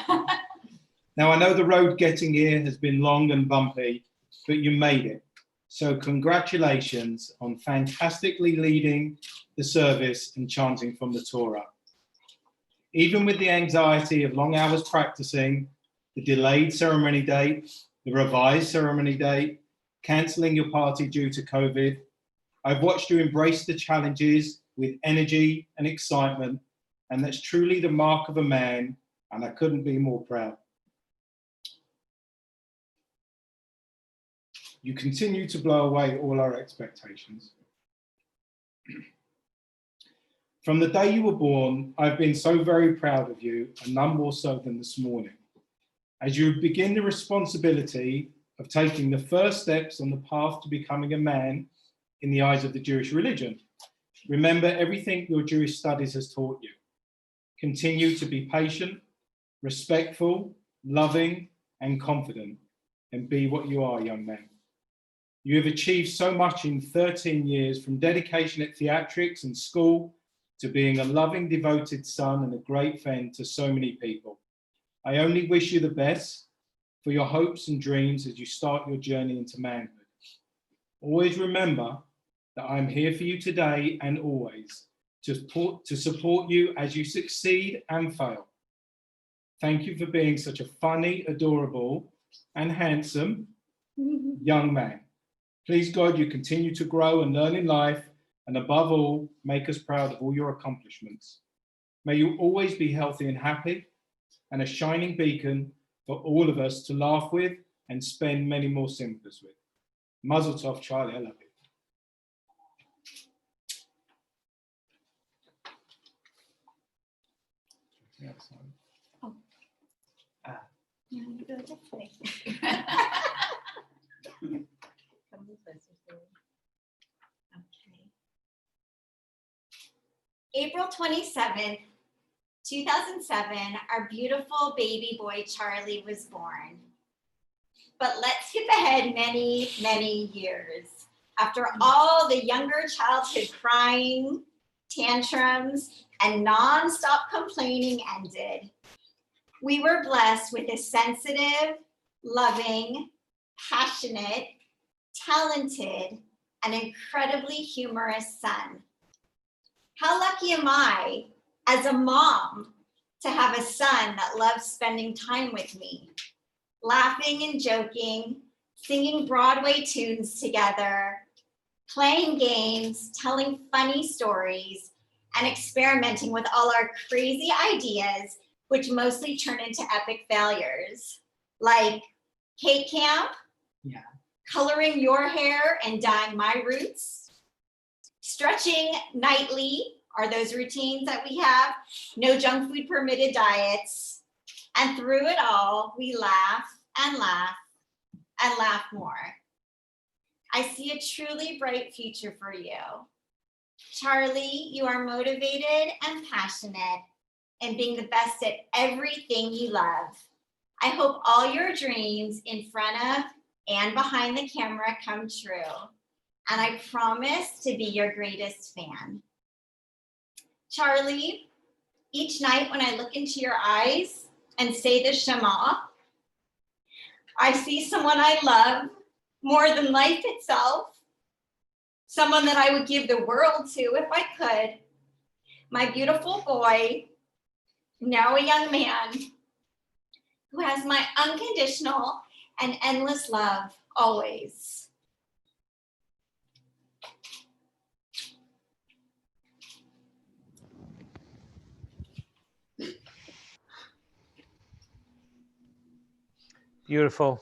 S7: Now, I know the road getting here has been long and bumpy, but you made it. So congratulations on fantastically leading the service and chanting from the Torah. Even with the anxiety of long hours practicing, the delayed ceremony date, the revised ceremony date, cancelling your party due to COVID, I've watched you embrace the challenges with energy and excitement, and that's truly the mark of a man, and I couldn't be more proud. You continue to blow away all our expectations. From the day you were born, I've been so very proud of you, and none more so than this morning. As you begin the responsibility of taking the first steps on the path to becoming a man in the eyes of the Jewish religion, remember everything your Jewish studies has taught you. Continue to be patient, respectful, loving, and confident, and be what you are, young man. You have achieved so much in 13 years, from dedication at theatrics and school to being a loving, devoted son and a great friend to so many people. I only wish you the best for your hopes and dreams as you start your journey into manhood. Always remember that I'm here for you today and always to support you as you succeed and fail. Thank you for being such a funny, adorable, and handsome young man. Please God, you continue to grow and learn in life, and above all, make us proud of all your accomplishments. May you always be healthy and happy, and a shining beacon for all of us to laugh with and spend many more Simchas with. Mazel tov, Charlie, I love you.
S8: Oh. No, you go this way. Okay. April 27th, 2007, our beautiful baby boy Charlie was born. But let's skip ahead many, many years. After all the younger childhood crying, tantrums, and nonstop complaining ended, we were blessed with a sensitive, loving, passionate, talented, and incredibly humorous son. How lucky am I, as a mom, to have a son that loves spending time with me, laughing and joking, singing Broadway tunes together, playing games, telling funny stories, and experimenting with all our crazy ideas, which mostly turn into epic failures, like cake camp, coloring your hair and dyeing my roots, stretching nightly are those routines that we have, no junk food permitted diets, and through it all, we laugh and laugh and laugh more. I see a truly bright future for you. Charlie, you are motivated and passionate in being the best at everything you love. I hope all your dreams in front of and behind the camera come true. And I promise to be your greatest fan. Charlie, each night when I look into your eyes and say the Shema, I see someone I love more than life itself, someone that I would give the world to if I could. My beautiful boy, now a young man, who has my unconditional and endless love always.
S2: Beautiful.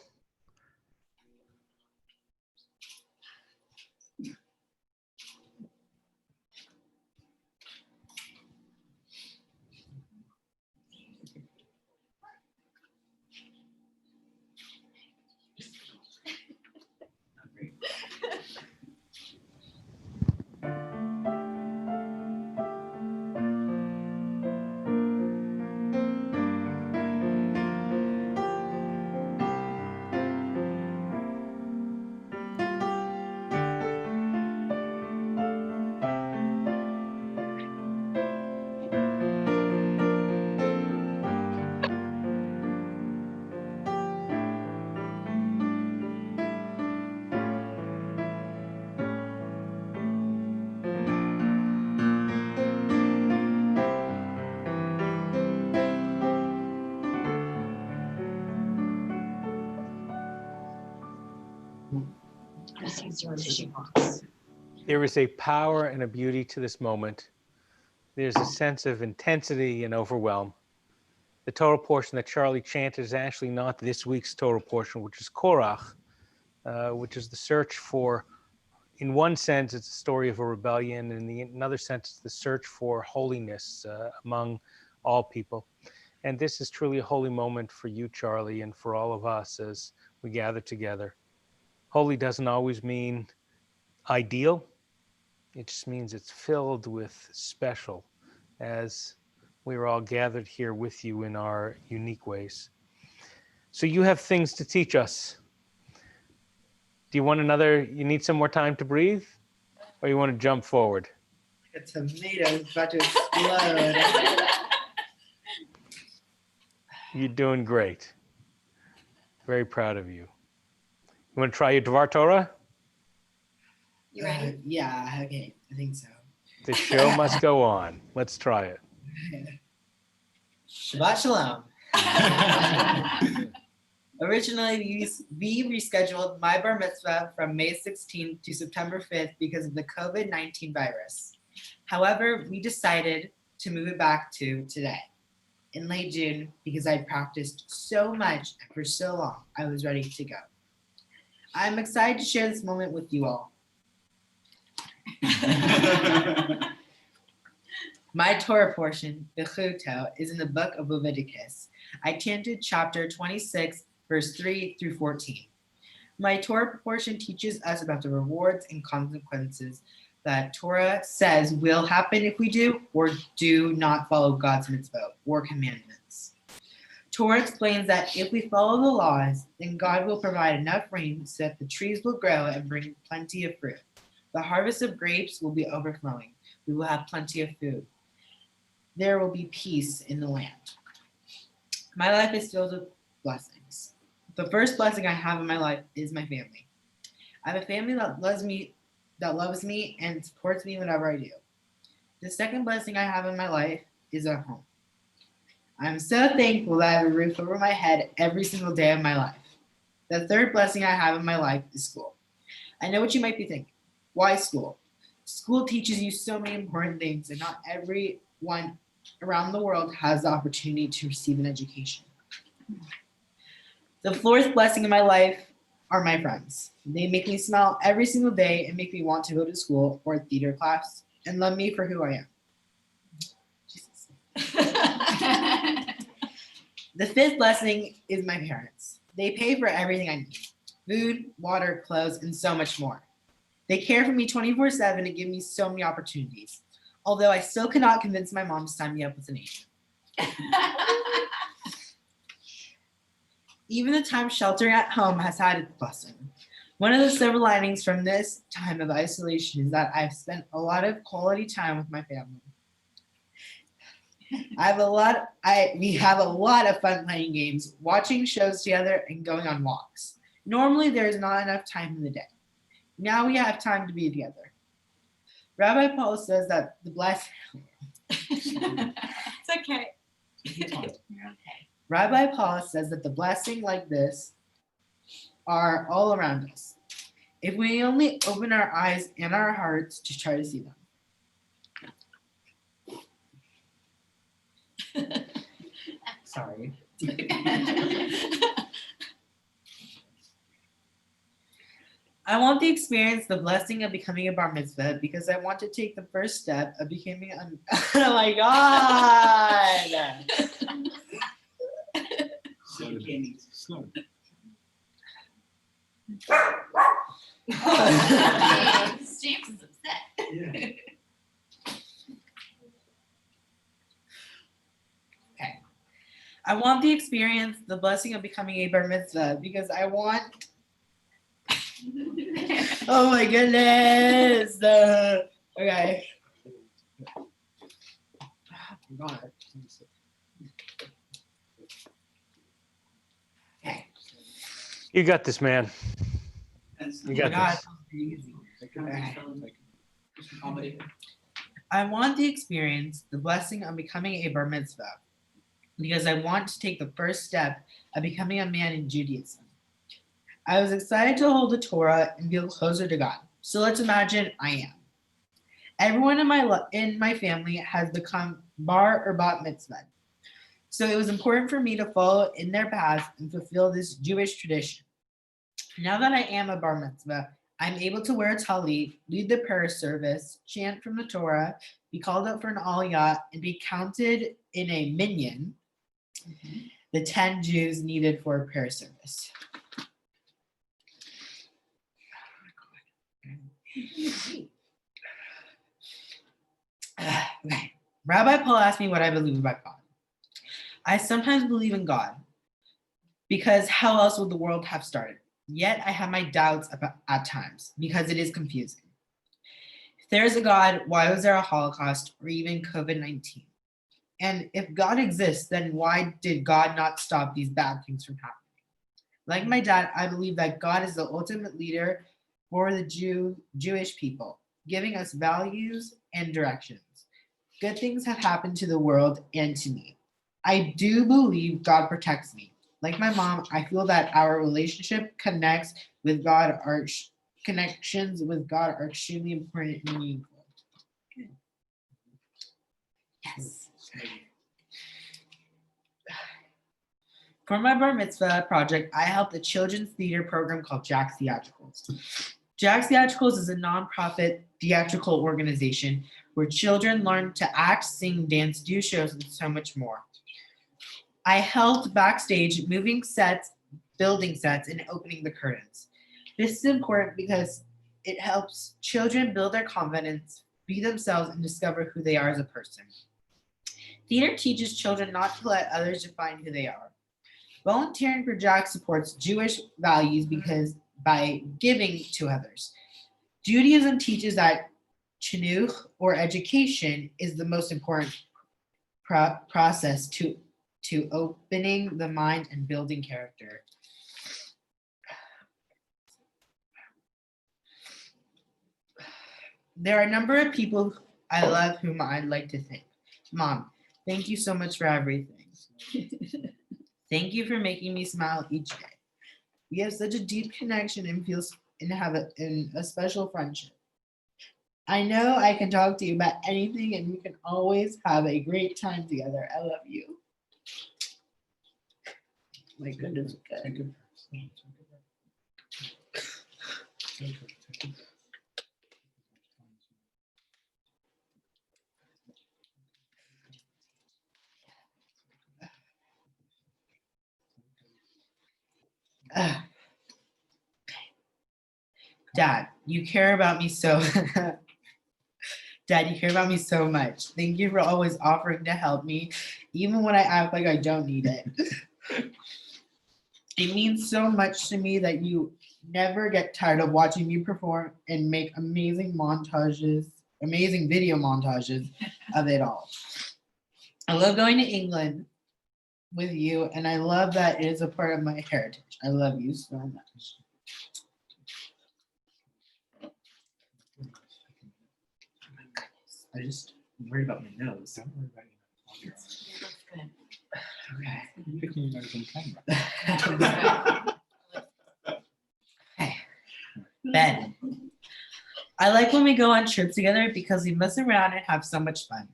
S2: There is a power and a beauty to this moment. There's a sense of intensity and overwhelm. The Torah portion that Charlie chanted is actually not this week's Torah portion, which is Korach, which is the search for, in one sense, it's a story of a rebellion. In another sense, it's the search for holiness among all people. And this is truly a holy moment for you, Charlie, and for all of us as we gather together. Holy doesn't always mean ideal. It just means it's filled with special, as we are all gathered here with you in our unique ways. So you have things to teach us. Do you you need some more time to breathe? Or you want to jump forward?
S9: A tomato is about to explode.
S2: You're doing great. Very proud of you. You want to try your Dvar Torah?
S8: You ready?
S9: Yeah, okay, I think so.
S2: The show must go on. Let's try it.
S9: Shabbat Shalom. Originally, we rescheduled my bar mitzvah from May 16th to September 5th because of the COVID-19 virus. However, we decided to move it back to today, in late June, because I'd practiced so much and for so long, I was ready to go. I'm excited to share this moment with you all. My Torah portion, the Chuto, is in the book of Leviticus. I chanted chapter 26, verse 3 through 14. My Torah portion teaches us about the rewards and consequences that Torah says will happen if we do or do not follow God's mitzvah or commandments. Torah explains that if we follow the laws, then God will provide enough rain so that the trees will grow and bring plenty of fruit. The harvest of grapes will be overflowing. We will have plenty of food. There will be peace in the land. My life is filled with blessings. The first blessing I have in my life is my family. I have a family that loves me and supports me whenever I do. The second blessing I have in my life is a home. I'm so thankful that I have a roof over my head every single day of my life. The third blessing I have in my life is school. I know what you might be thinking. Why school? School teaches you so many important things, and not everyone around the world has the opportunity to receive an education. The fourth blessing in my life are my friends. They make me smile every single day and make me want to go to school or theater class and love me for who I am. Jesus. The fifth blessing is my parents. They pay for everything I need: food, water, clothes, and so much more. They care for me 24/7 and give me so many opportunities. Although I still cannot convince my mom to sign me up with an agent. Even the time sheltering at home has had its blessing. One of the silver linings from this time of isolation is that I've spent a lot of quality time with my family. We have a lot of fun playing games, watching shows together, and going on walks. Normally, there is not enough time in the day. Now we have time to be together. Rabbi Paul says that the blessing.
S8: It's okay. You're okay.
S9: Rabbi Paul says that the blessing like this are all around us, if we only open our eyes and our hearts to try to see them. Sorry. I want to experience the blessing of becoming a bar mitzvah because I want to take the first step of becoming a oh my God.
S11: Slow.
S8: James is upset.
S5: Yeah.
S9: Okay. I want to experience the blessing of becoming a bar mitzvah because I want. Oh my goodness. Okay. God. Okay.
S2: You got this, man. You got this.
S9: I want to experience the blessing of becoming a bar mitzvah because I want to take the first step of becoming a man in Judaism. I was excited to hold the Torah and feel closer to God. So let's imagine I am. Everyone in my family has become bar or bat mitzvah. So it was important for me to follow in their path and fulfill this Jewish tradition. Now that I am a bar mitzvah, I'm able to wear a talit, lead the prayer service, chant from the Torah, be called up for an aliyah, and be counted in a minyan, the 10 Jews needed for a prayer service. Okay. Rabbi Paul asked me what I believe about God. I sometimes believe in God because how else would the world have started? Yet I have my doubts at times because it is confusing. If there is a God, why was there a Holocaust or even COVID-19? And if God exists, then why did God not stop these bad things from happening? Like my dad, I believe that God is the ultimate leader for the Jewish people, giving us values and directions. Good things have happened to the world and to me. I do believe God protects me. Like my mom, I feel that our relationship connections with God are extremely important and meaningful. Good. Yes. For my bar mitzvah project, I helped a children's theater program called Jack's Theatricals. Jack's Theatricals is a nonprofit theatrical organization where children learn to act, sing, dance, do shows, and so much more. I helped backstage moving sets, building sets, and opening the curtains. This is important because it helps children build their confidence, be themselves, and discover who they are as a person. Theater teaches children not to let others define who they are. Volunteering for Jack supports Jewish values because by giving to others. Judaism teaches that chinuch, or education, is the most important process to opening the mind and building character. There are a number of people I love whom I'd like to thank. Mom, thank you so much for everything. Thank you for making me smile each day. We have such a deep connection and have a special friendship. I know I can talk to you about anything and we can always have a great time together. I love you. My goodness. Good. Dad, you care about me so Dad, you care about me so much. Thank you for always offering to help me, even when I act like I don't need it. It means so much to me that you never get tired of watching me perform and make amazing video montages of it all. I love going to England with you, and I love that it is a part of my heritage. I love you so much. I just worried about my nose. Don't worry about your nose. Yeah, that's good. Okay. You're picking your nose on camera. Okay. Ben. I like when we go on trips together because we mess around and have so much fun.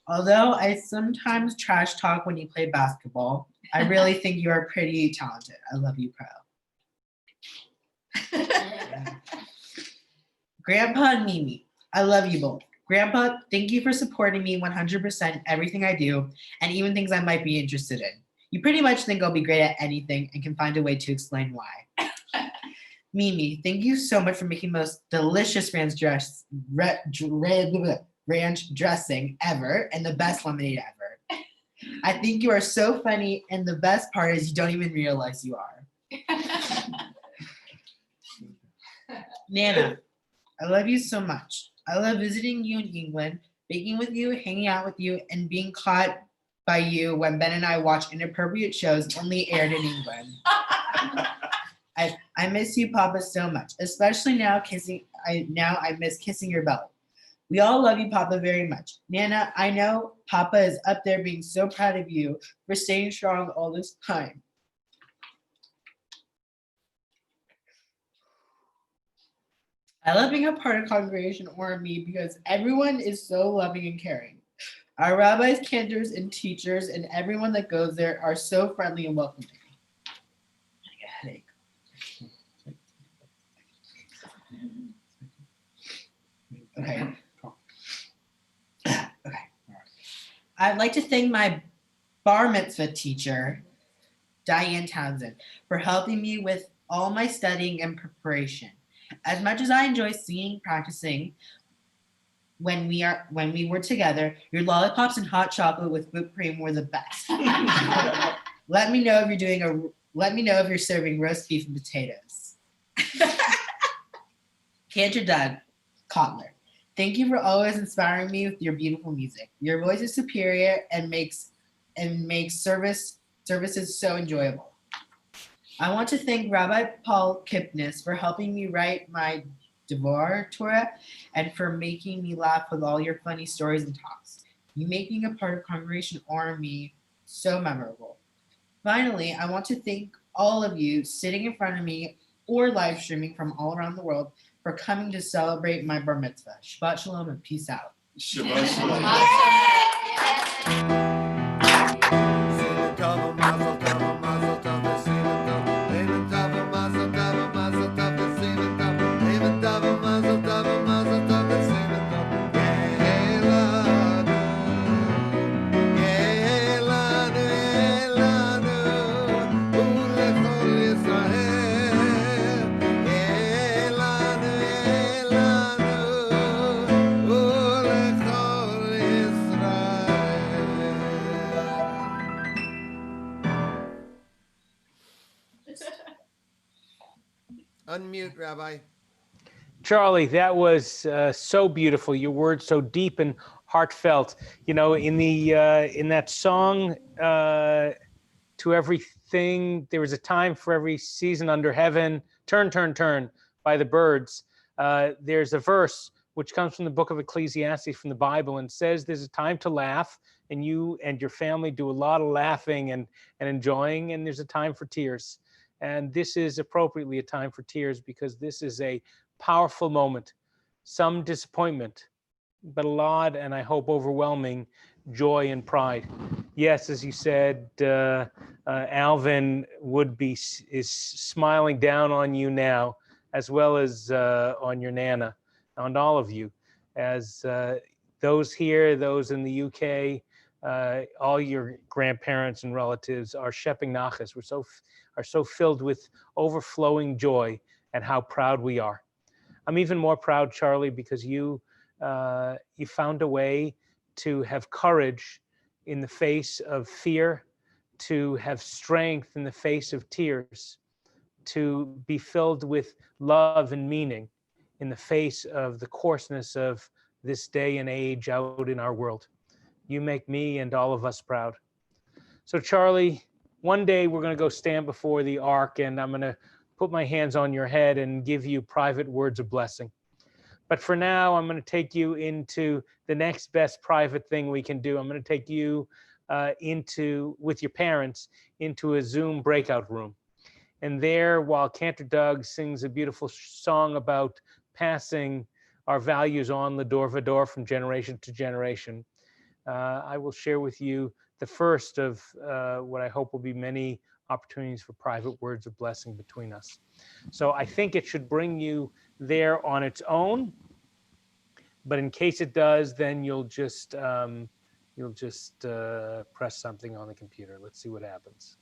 S9: Although I sometimes trash talk when you play basketball, I really think you are pretty talented. I love you, Pro. Grandpa and Mimi, I love you both. Grandpa, thank you for supporting me 100% everything I do, and even things I might be interested in. You pretty much think I'll be great at anything and can find a way to explain why. Mimi, thank you so much for making the most delicious ranch dressing ever and the best lemonade ever. I think you are so funny, and the best part is you don't even realize you are. Nana, I love you so much. I love visiting you in England, baking with you, hanging out with you, and being caught by you when Ben and I watch inappropriate shows only aired in England. I miss you, Papa, so much, especially now I miss kissing your belly. We all love you, Papa, very much. Nana, I know Papa is up there being so proud of you for staying strong all this time. I love being a part of Congregation Or Me because everyone is so loving and caring. Our rabbis, cantors, and teachers, and everyone that goes there are so friendly and welcoming. I got a headache. Okay. Okay. I'd like to thank my bar mitzvah teacher, Diane Townsend, for helping me with all my studying and preparation. As much as I enjoy singing, practicing when we were together, your lollipops and hot chocolate with whipped cream were the best. Let me know if you're serving roast beef and potatoes. Cantor Doug Kotler, thank you for always inspiring me with your beautiful music. Your voice is superior and makes services so enjoyable. I want to thank Rabbi Paul Kipnis for helping me write my Devar Torah and for making me laugh with all your funny stories and talks. You make being a part of Congregation Army so memorable. Finally, I want to thank all of you sitting in front of me or live streaming from all around the world for coming to celebrate my bar mitzvah. Shabbat shalom and peace out.
S11: Shabbat shalom.
S1: Unmute, Rabbi.
S2: Charlie, that was so beautiful. Your words so deep and heartfelt. You know, in that song, "To Everything There is a Time for Every Season Under Heaven," "Turn, Turn, Turn" by the Byrds. There's a verse which comes from the book of Ecclesiastes from the Bible and says there's a time to laugh, and you and your family do a lot of laughing and enjoying, and there's a time for tears. And this is appropriately a time for tears because this is a powerful moment, some disappointment, but a lot, and I hope overwhelming, joy and pride. Yes, as you said, Alvin is smiling down on you now, as well as on your Nana, on all of you, as those here, those in the UK, all your grandparents and relatives are shepping nachas. Are so filled with overflowing joy and how proud we are. I'm even more proud, Charlie, because you found a way to have courage in the face of fear, to have strength in the face of tears, to be filled with love and meaning in the face of the coarseness of this day and age out in our world. You make me and all of us proud. So, Charlie, one day we're going to go stand before the ark, and I'm going to put my hands on your head and give you private words of blessing. But for now, I'm going to take you into the next best private thing we can do. I'm going to take you with your parents, into a Zoom breakout room. And there, while Cantor Doug sings a beautiful song about passing our values on L'Dor Vador from generation to generation, I will share with you the first of what I hope will be many opportunities for private words of blessing between us. So I think it should bring you there on its own, but in case it does, then you'll just press something on the computer. Let's see what happens.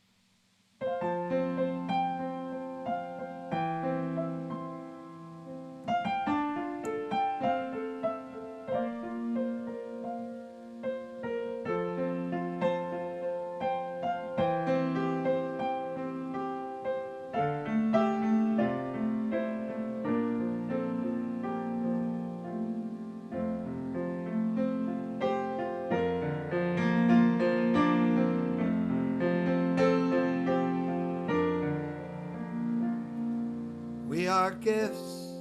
S1: We are gifts,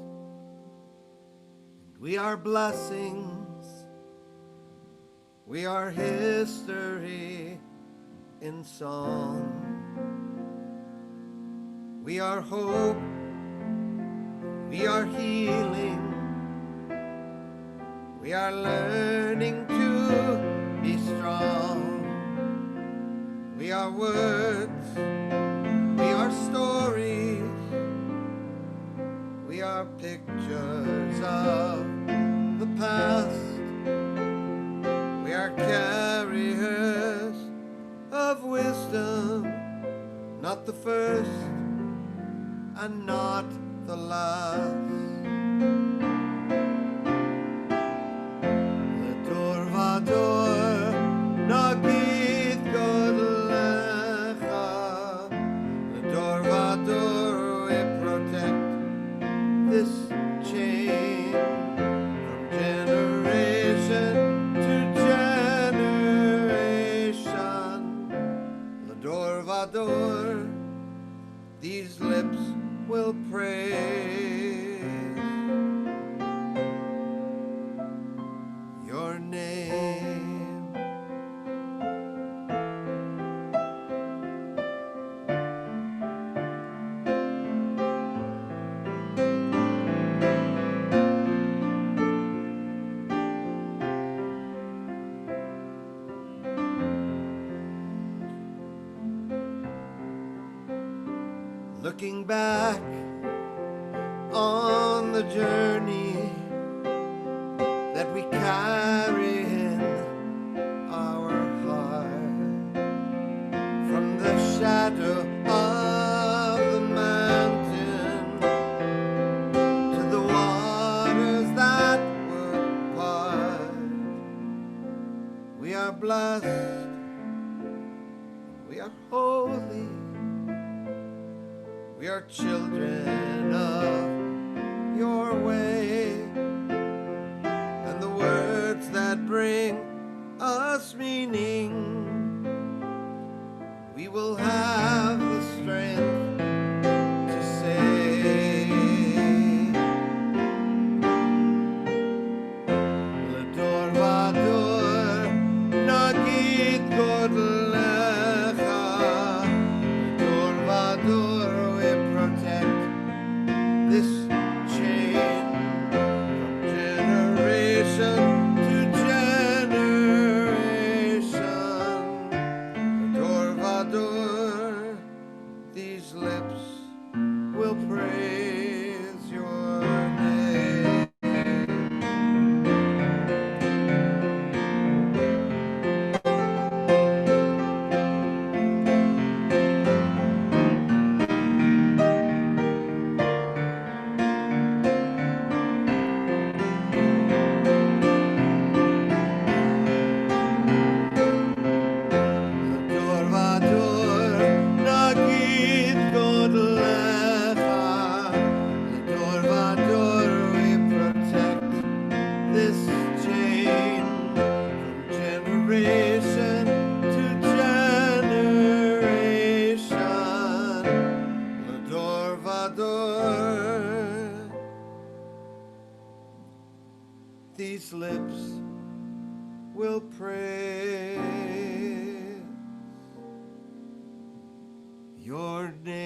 S1: we are blessings, we are history in song. We are hope, we are healing, we are learning to be strong. We are words, we are stories, we are pictures of the not the first and not the last. L'dor vador nagid godlecha. L'dor vador we protect this chain from generation to generation. L'dor vador, these lips will praise your name. Looking back on the journey that we carry in our heart, from the shadow of the mountain to the waters that would part. We are blessed, we are holy, we are children of your way, and the words that bring us meaning, we will have the strength to say. L'dor vador nagid godlecha. L'dor vador we protect this chain from generation to generation. L'dor vador, these lips will praise your name. L'dor vador nagid godlecha. L'dor vador we protect this chain from generation to generation. L'dor vador, these lips will praise your name.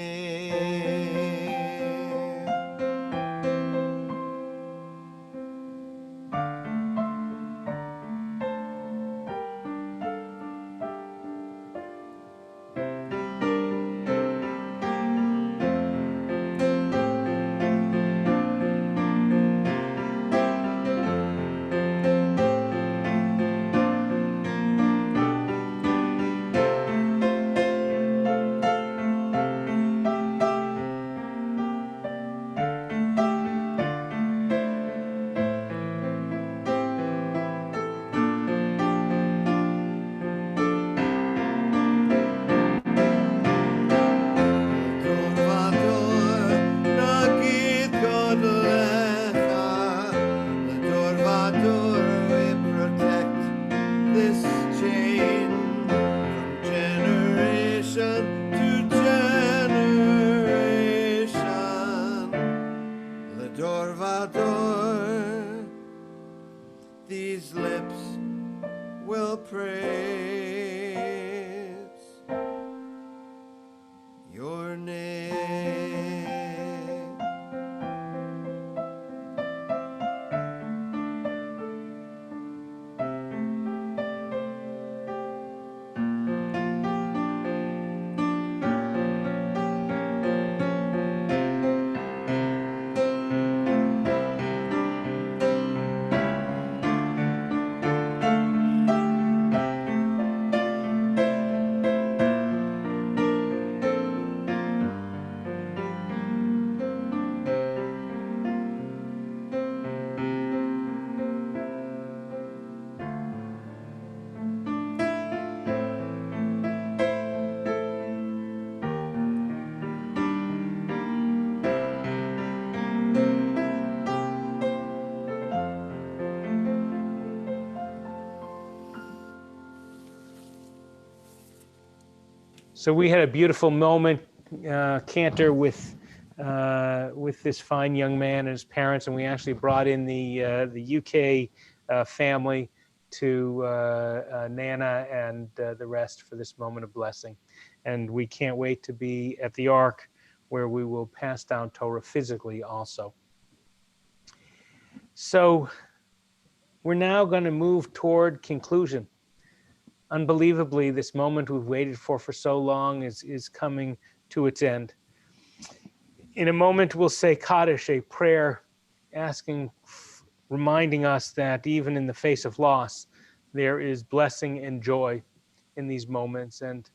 S2: So we had a beautiful moment, Cantor, with this fine young man and his parents, and we actually brought in the UK family to Nana and the rest for this moment of blessing. And we can't wait to be at the Ark, where we will pass down Torah physically also. So we're now going to move toward conclusion. Unbelievably, this moment we've waited for so long is coming to its end. In a moment, we'll say Kaddish, a prayer reminding us that even in the face of loss, there is blessing and joy in these moments. And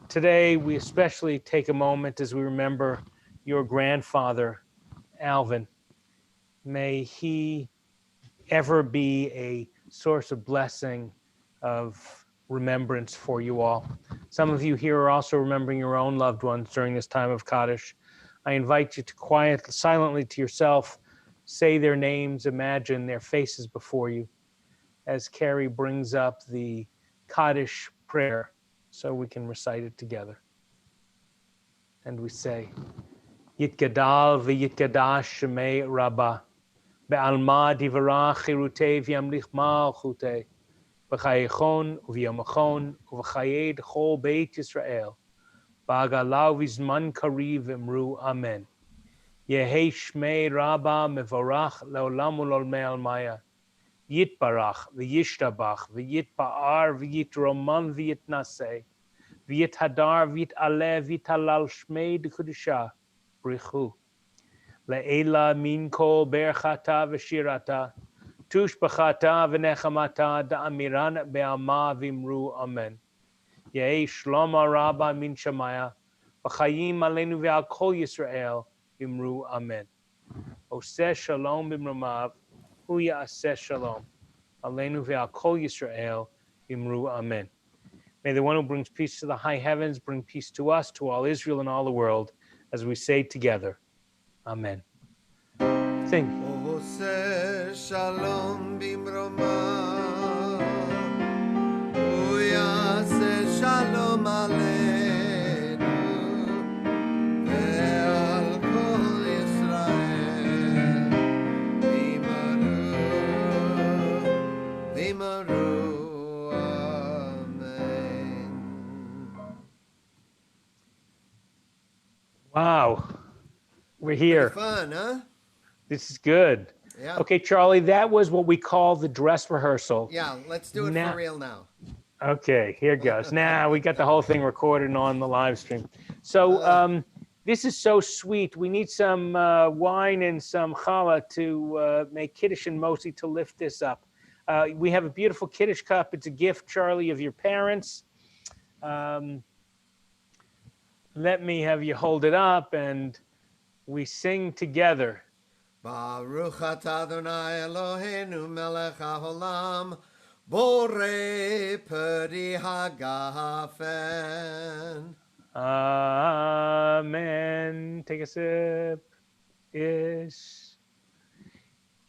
S2: today, we especially take a moment as we remember your grandfather, Alvin. May he ever be a source of blessing, of remembrance for you all. Some of you here are also remembering your own loved ones during this time of Kaddish. I invite you to silently to yourself, say their names, imagine their faces before you, as Carrie brings up the Kaddish prayer so we can recite it together. And we say, Yitgadal v'yitgadash shemei Rabbah, be'alma divarach chirutei v'yamlich malchutei, b'chayechon u'v'yomachon u'v'chayed chol beit Yisrael, ba'agalau v'zman kariv imru amen. Yehei shmei Rabbah mevorach le'olam u'lolmei almaya, Yitbarach v'yishtabach v'yitpa'ar v'yitroman v'yitnaseh, v'yithadar v'yitaleh v'yitalal shmei d'kudisha brichu. Le'ela min kol berchata v'shirata, tushbachata v'nechamata da'amiran be'alma v'imru amen. Yehei shloma Rabbah min shamaya, v'chayim aleinu ve'al kol Yisrael v'imru amen. Oseh shalom b'mramav, hu ya'aseh shalom. Aleinu ve'al kol Yisrael v'imru amen. May the one who brings peace to the high heavens bring peace to us, to all Israel and all the world, as we say together, amen. Sing.
S1: Oseh shalom b'mramav, hu ya'aseh shalom aleinu ve'al kol Yisrael v'imru amen.
S2: Wow, we're here.
S1: Pretty fun, huh?
S2: This is good.
S1: Yeah.
S2: Okay, Charlie, that was what we call the dress rehearsal.
S1: Yeah, let's do it
S2: Now-
S1: for real now.
S2: Okay, here goes. Now we got the whole thing recorded on the live stream. So this is so sweet. We need some wine and some challah to make Kiddush and Mosi to lift this up. We have a beautiful Kiddush cup. It's a gift, Charlie, of your parents. Let me have you hold it up and we sing together.
S1: Baruch atah Adonai Eloheinu melech haolam, borei peri hagafen.
S2: Amen. Take a sip. Ish.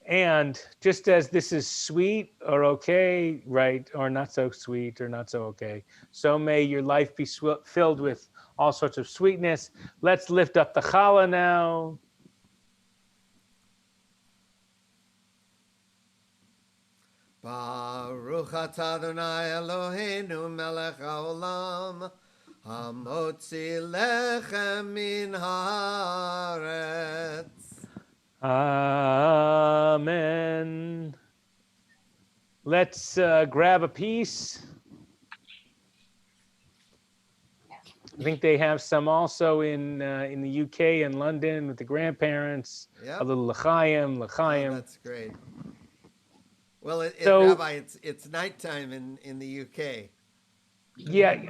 S2: And just as this is sweet or okay, right, or not so sweet or not so okay, so may your life be filled with all sorts of sweetness. Let's lift up the challah now.
S1: Baruch atah Adonai Eloheinu melech haolam, hamotzi lechem min haaretz.
S2: Amen. Let's grab a piece. I think they have some also in the UK and London with the grandparents.
S1: Yep.
S2: A little l'chaim.
S1: Oh, that's great. Well, Rabbi, it's nighttime in the UK.
S2: Yeah,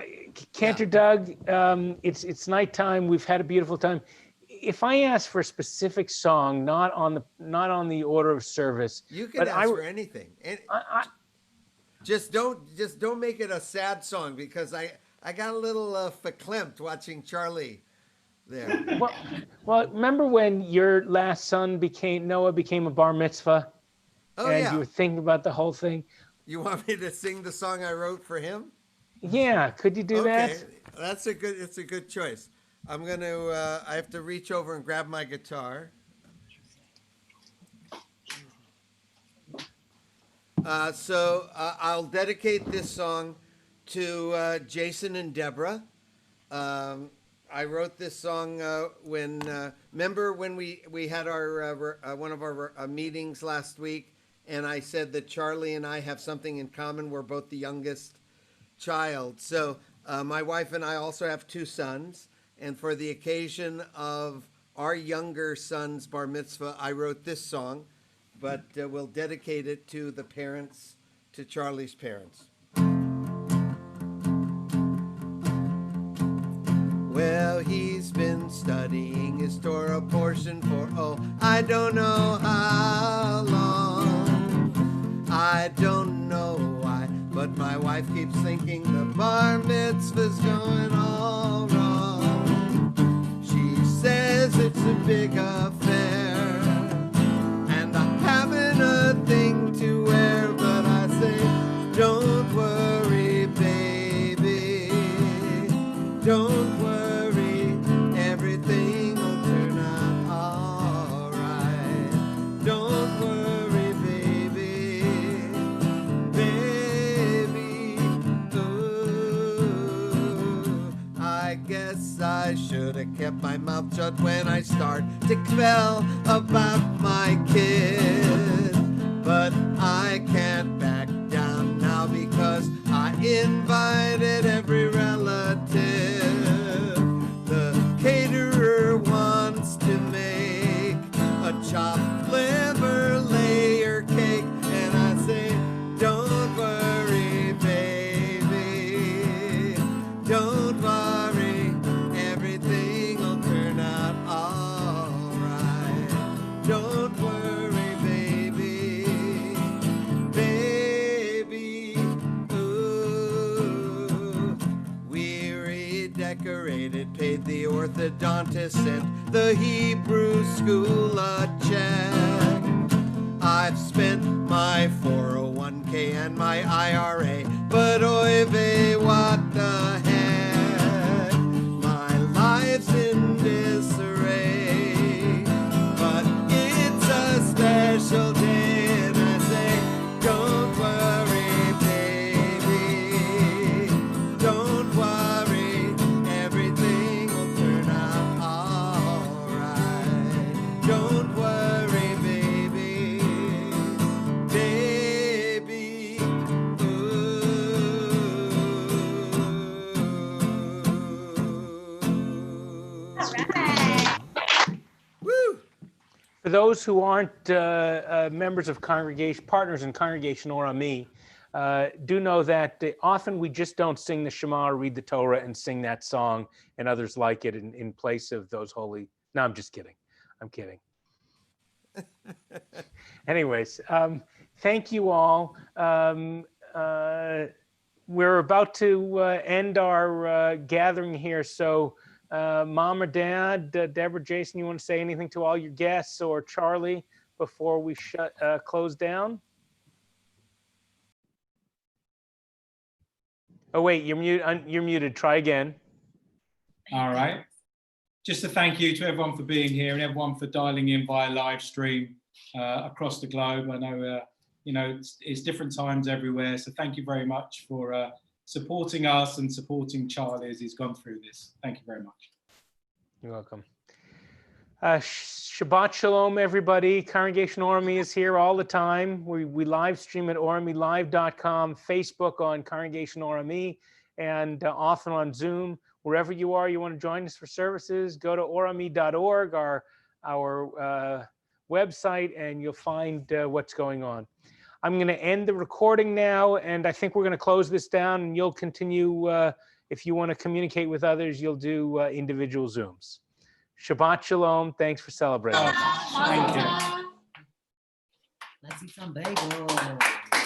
S2: Cantor Doug, it's nighttime. We've had a beautiful time. If I ask for a specific song, not on the order of service,
S1: You can ask for anything. Just don't make it a sad song, because I got a little verklempt watching Charlie there.
S2: Well, remember when your last son Noah became a bar mitzvah?
S1: Oh,
S2: and
S1: yeah.
S2: you were thinking about the whole thing?
S1: You want me to sing the song I wrote for him?
S2: Yeah, could you do that?
S1: It's a good choice. I'm going to, I have to reach over and grab my guitar. So I'll dedicate this song to Jason and Deborah. I wrote this song when, remember when we had our one of our meetings last week, and I said that Charlie and I have something in common. We're both the youngest child. So my wife and I also have two sons, and for the occasion of our younger son's bar mitzvah, I wrote this song, but we'll dedicate it to the parents, to Charlie's parents. Well, he's been studying his Torah portion for, oh, I don't know how long. I don't know why, but my wife keeps thinking the bar mitzvah's going all wrong. She says it's a big affair, and I'm having a thing to wear, but I say, don't worry, baby, don't worry. Everything will turn out all right. Don't worry, baby, baby. Ooh, I guess I should have kept my mouth shut when I start to tell about my kid. But I can't back down now because I invited every relative. The caterer wants to make a chopped liver layer cake, and I say, don't worry, baby, don't worry, everything will turn out all right. Don't worry, baby, baby. Ooh, we redecorated, paid the orthodontist, sent the Hebrew school a check. I've spent my 401k and my IRA, but oy vey, what the heck? My life's in disarray, but it's a special day, and I say, don't worry, baby, don't worry, everything will turn out all right. Don't worry, baby, baby.
S8: All right.
S1: Woo!
S2: For those who aren't members of congregation, partners in Congregation or me, do know that often we just don't sing the Shema or read the Torah and sing that song, and others like it in place of those holy. No, I'm just kidding. I'm kidding. Anyways, thank you all. We're about to end our gathering here. So, Mom or Dad, Deborah, Jason, you want to say anything to all your guests, or Charlie before we close down? Oh wait, you're muted. Try again.
S7: All right. Just a thank you to everyone for being here and everyone for dialing in via live stream across the globe. I know, it's different times everywhere. So thank you very much for supporting us and supporting Charlie as he's gone through this. Thank you very much.
S2: You're welcome. Shabbat Shalom, everybody. Congregation Orami is here all the time. We live stream at oramilive.com, Facebook on Congregation Orami, and often on Zoom. Wherever you are, you want to join us for services, go to orami.org, our website, and you'll find what's going on. I'm going to end the recording now, and I think we're going to close this down, and you'll continue. If you want to communicate with others, you'll do individual Zooms. Shabbat Shalom. Thanks for celebrating.
S7: Thank you.
S9: Let's eat some bagels.